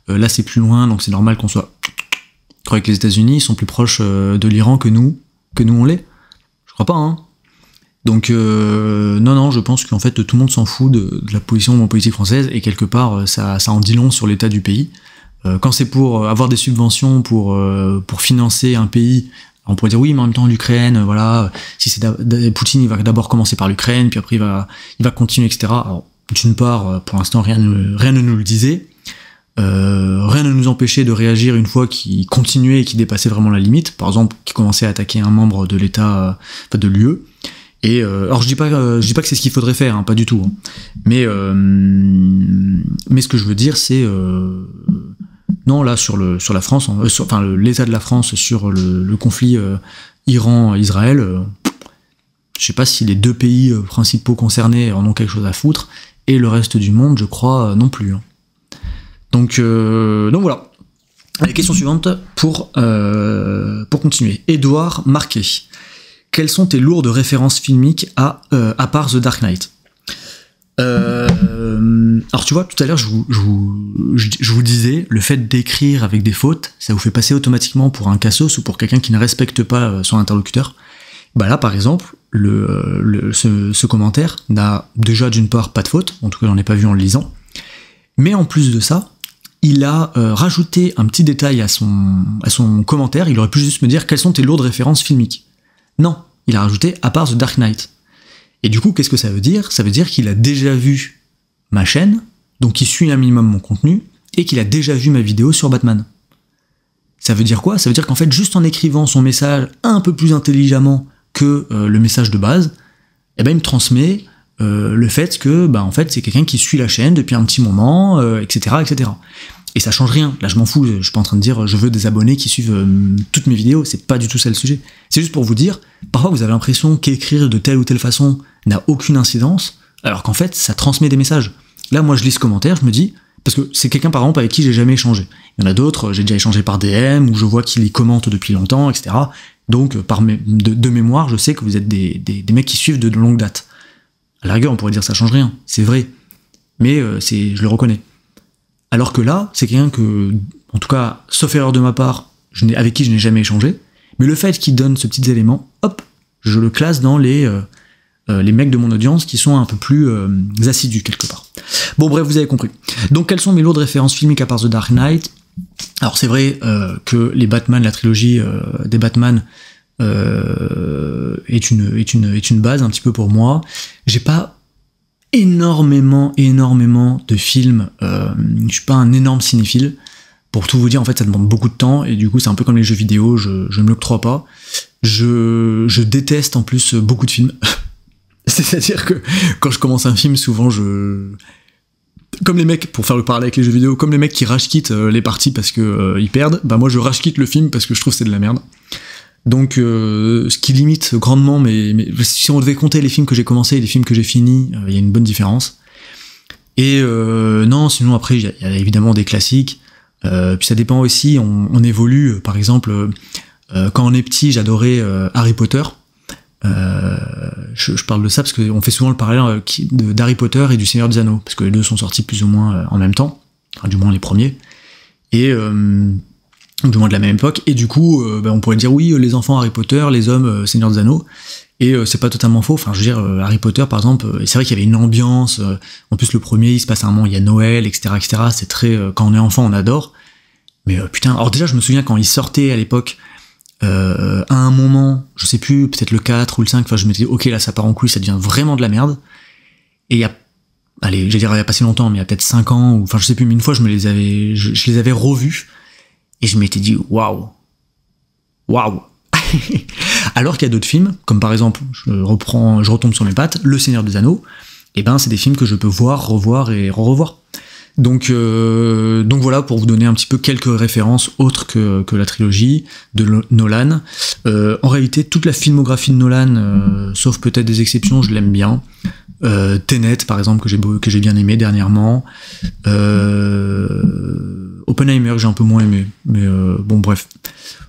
S1: là c'est plus loin, donc c'est normal qu'on soit... Je crois que les États-Unis sont plus proches de l'Iran que nous on l'est. crois pas, hein. Donc non, je pense qu'en fait tout le monde s'en fout de la position politique française, et quelque part ça en dit long sur l'état du pays. Quand c'est pour avoir des subventions pour financer un pays, on pourrait dire oui, mais en même temps l'Ukraine, voilà, si c'est Poutine, il va d'abord commencer par l'Ukraine, puis après il va continuer, etc. Alors d'une part, pour l'instant rien ne nous le disait, rien ne nous empêchait de réagir une fois qu'il continuait et qu'il dépassait vraiment la limite, par exemple qu'il commençait à attaquer un membre de l'État, de l'UE. Et alors je dis pas que c'est ce qu'il faudrait faire, hein, pas du tout. Hein. Mais ce que je veux dire, c'est non, là sur la France, l'état de la France sur le conflit Iran-Israël, je sais pas si les deux pays principaux concernés en ont quelque chose à foutre, et le reste du monde, je crois, non plus. Hein. Donc voilà. Allez, question suivante pour continuer. Édouard Marquet. Quelles sont tes lourdes références filmiques à part The Dark Knight? Alors tu vois, tout à l'heure je vous disais, le fait d'écrire avec des fautes, ça vous fait passer automatiquement pour un cassos ou pour quelqu'un qui ne respecte pas son interlocuteur. Bah là par exemple, ce commentaire n'a déjà d'une part pas de faute, en tout cas j'en ai pas vu en le lisant, mais en plus de ça, il a rajouté un petit détail à son commentaire. Il aurait pu juste me dire quelles sont tes lourdes références filmiques. Non, il a rajouté à part The Dark Knight. Et du coup, qu'est-ce que ça veut dire? Ça veut dire qu'il a déjà vu ma chaîne, donc il suit un minimum mon contenu, et qu'il a déjà vu ma vidéo sur Batman. Ça veut dire quoi? Ça veut dire qu'en fait, juste en écrivant son message un peu plus intelligemment que le message de base, eh ben, il me transmet le fait que en fait, c'est quelqu'un qui suit la chaîne depuis un petit moment, etc., etc. Et ça change rien. Là, je m'en fous. Je suis pas en train de dire je veux des abonnés qui suivent toutes mes vidéos. C'est pas du tout ça le sujet. C'est juste pour vous dire, parfois vous avez l'impression qu'écrire de telle ou telle façon n'a aucune incidence, alors qu'en fait, ça transmet des messages. Là, moi, je lis ce commentaire, je me dis, parce que c'est quelqu'un, par exemple, avec qui j'ai jamais échangé. Il y en a d'autres, j'ai déjà échangé par DM, où je vois qu'il y commente depuis longtemps, etc. Donc, de mémoire, je sais que vous êtes des mecs qui suivent de longue date. À la rigueur, on pourrait dire ça change rien. C'est vrai. Mais je le reconnais. Alors que là, c'est quelqu'un que, en tout cas, sauf erreur de ma part, avec qui je n'ai jamais échangé, mais le fait qu'il donne ce petit élément, hop, je le classe dans les mecs de mon audience qui sont un peu plus assidus quelque part. Bon bref, vous avez compris. Donc quelles sont mes lourdes références filmiques à part The Dark Knight? Alors c'est vrai que les Batman, la trilogie des Batman est une base un petit peu pour moi. J'ai pas énormément de films, je suis pas un énorme cinéphile. Pour tout vous dire, en fait, ça demande beaucoup de temps, et du coup, c'est un peu comme les jeux vidéo, je me l'octroie pas. Je déteste en plus beaucoup de films. C'est-à-dire que quand je commence un film, souvent comme les mecs, pour faire le parallèle avec les jeux vidéo, comme les mecs qui rage-quittent les parties parce que ils perdent, bah moi je rage-quitte le film parce que je trouve que c'est de la merde. Donc ce qui limite grandement, mais si on devait compter les films que j'ai commencé et les films que j'ai finis, il y a une bonne différence. Et non, sinon après, il y a évidemment des classiques. Puis ça dépend aussi, on évolue. Par exemple, quand on est petit, j'adorais Harry Potter. Je parle de ça parce qu'on fait souvent le parallèle d'Harry Potter et du Seigneur des Anneaux, parce que les deux sont sortis plus ou moins en même temps, enfin, du moins les premiers, et du moins de la même époque, et du coup on pourrait dire oui, les enfants Harry Potter, les hommes Seigneur des Anneaux, et c'est pas totalement faux. Enfin je veux dire, Harry Potter par exemple, c'est vrai qu'il y avait une ambiance, en plus le premier il se passe à un moment, il y a Noël, etc., c'est très, quand on est enfant on adore, mais putain, alors déjà je me souviens quand il sortait à l'époque, à un moment, je sais plus, peut-être le 4 ou le 5, enfin je me disais ok là ça part en couille, ça devient vraiment de la merde, et il y a, allez, j'allais dire il y a pas si longtemps, mais il y a peut-être 5 ans, ou enfin je sais plus, mais une fois je les avais revus, et je m'étais dit waouh alors qu'il y a d'autres films, comme par exemple, je retombe sur mes pattes, Le Seigneur des Anneaux, et ben c'est des films que je peux voir, revoir et revoir. Donc voilà, pour vous donner un petit peu quelques références autres que la trilogie de Nolan. En réalité, toute la filmographie de Nolan, sauf peut-être des exceptions, je l'aime bien. Tenet, par exemple, que j'ai bien aimé dernièrement. Oppenheimer, que j'ai un peu moins aimé. Mais bon, bref.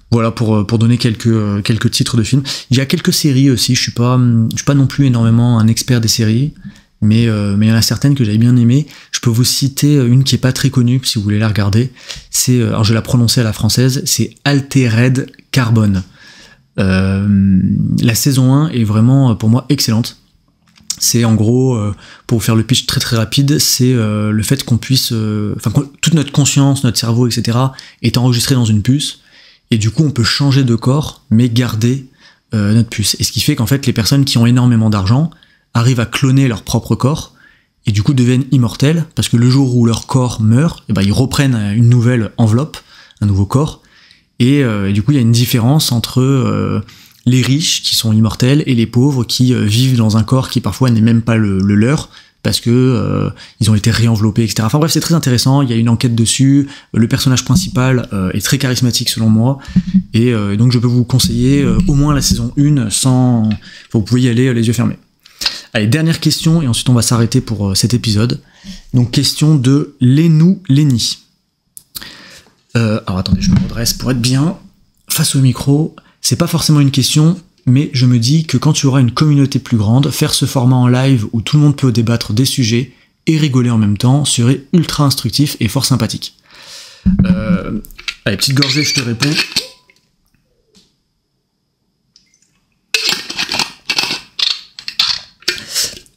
S1: Voilà, pour donner quelques titres de films. Il y a quelques séries aussi, je suis pas non plus énormément un expert des séries. Mais il y en a certaines que j'avais bien aimées. Je peux vous citer une qui est pas très connue, si vous voulez la regarder. Alors je vais la prononcer à la française, c'est Altered Carbon. La saison 1 est vraiment pour moi excellente. C'est en gros, pour faire le pitch très très rapide, c'est le fait qu'on puisse, toute notre conscience, notre cerveau, etc. est enregistré dans une puce, et du coup on peut changer de corps, mais garder notre puce. Et ce qui fait qu'en fait les personnes qui ont énormément d'argent arrivent à cloner leur propre corps, et du coup deviennent immortels, parce que le jour où leur corps meurt, et ben ils reprennent une nouvelle enveloppe, un nouveau corps, et du coup il y a une différence entre les riches qui sont immortels et les pauvres qui vivent dans un corps qui parfois n'est même pas le leur, parce que ils ont été réenveloppés, etc. Enfin bref, c'est très intéressant, il y a une enquête dessus, le personnage principal est très charismatique selon moi, et donc je peux vous conseiller au moins la saison 1 sans... Vous pouvez y aller les yeux fermés. Allez, dernière question, et ensuite on va s'arrêter pour cet épisode. Donc question de Lénou Léni. Alors attendez, je me redresse pour être bien face au micro. C'est pas forcément une question, mais je me dis que quand tu auras une communauté plus grande, faire ce format en live où tout le monde peut débattre des sujets et rigoler en même temps serait ultra instructif et fort sympathique. Allez, petite gorgée, je te réponds.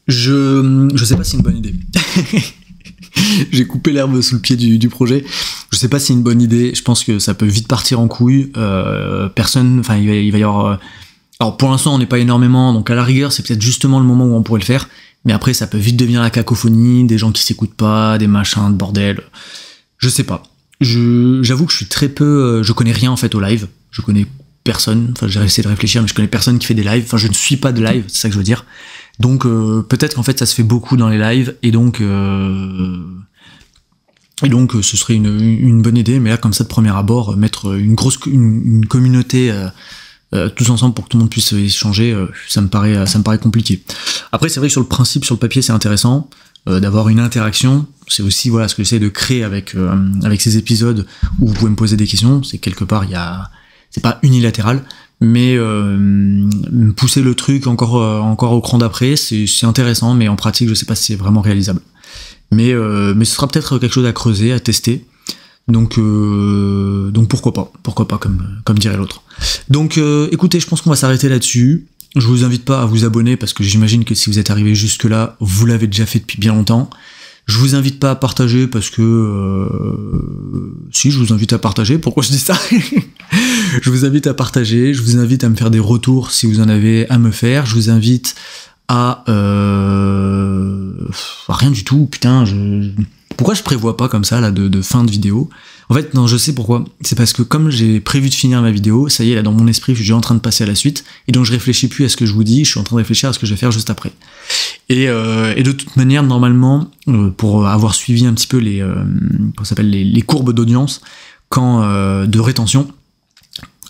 S1: Je sais pas si c'est une bonne idée. J'ai coupé l'herbe sous le pied du projet. Je sais pas si c'est une bonne idée. Je pense que ça peut vite partir en couille. Il va y avoir... Alors pour l'instant, on n'est pas énormément, donc à la rigueur, c'est peut-être justement le moment où on pourrait le faire. Mais après, ça peut vite devenir la cacophonie, des gens qui s'écoutent pas, des machins, de bordel. Je sais pas. J'avoue que je suis très peu... je connais rien en fait au live. Je connais personne. Enfin, j'ai essayé de réfléchir, mais je connais personne qui fait des lives. Enfin, je ne suis pas de live, c'est ça que je veux dire. Donc peut-être qu'en fait ça se fait beaucoup dans les lives, et donc ce serait une bonne idée, mais là comme ça de premier abord, mettre une communauté tous ensemble pour que tout le monde puisse échanger, ça me paraît compliqué. Après c'est vrai que sur le principe, sur le papier c'est intéressant d'avoir une interaction, c'est aussi voilà ce que j'essaie de créer avec ces épisodes où vous pouvez me poser des questions, c'est quelque part c'est pas unilatéral, mais pousser le truc encore au cran d'après, c'est intéressant, mais en pratique je sais pas si c'est vraiment réalisable. Mais ce sera peut-être quelque chose à creuser, à tester. Donc pourquoi pas comme dirait l'autre. Donc écoutez, je pense qu'on va s'arrêter là-dessus. Je vous invite pas à vous abonner parce que j'imagine que si vous êtes arrivé jusque là, vous l'avez déjà fait depuis bien longtemps. Je vous invite pas à partager parce que si, je vous invite à partager. Pourquoi je dis ça? Je vous invite à partager, je vous invite à me faire des retours si vous en avez à me faire. Je vous invite à rien du tout. Putain, pourquoi je prévois pas comme ça là de fin de vidéo? En fait, non, je sais pourquoi. C'est parce que comme j'ai prévu de finir ma vidéo, ça y est, là dans mon esprit, je suis en train de passer à la suite, et donc je réfléchis plus à ce que je vous dis, je suis en train de réfléchir à ce que je vais faire juste après. Et de toute manière, normalement, pour avoir suivi un petit peu les courbes d'audience, de rétention,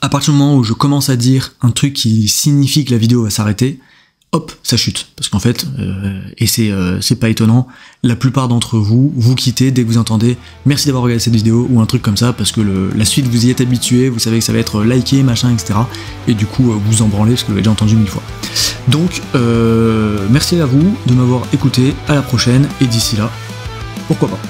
S1: à partir du moment où je commence à dire un truc qui signifie que la vidéo va s'arrêter, hop, ça chute. Parce qu'en fait, et c'est pas étonnant, la plupart d'entre vous quittez dès que vous entendez « Merci d'avoir regardé cette vidéo » ou un truc comme ça, parce que la suite, vous y êtes habitué, vous savez que ça va être liké, machin, etc. Et du coup, vous en branlez parce que vous l'avez déjà entendu 1000 fois. Donc, merci à vous de m'avoir écouté, à la prochaine, et d'ici là, pourquoi pas.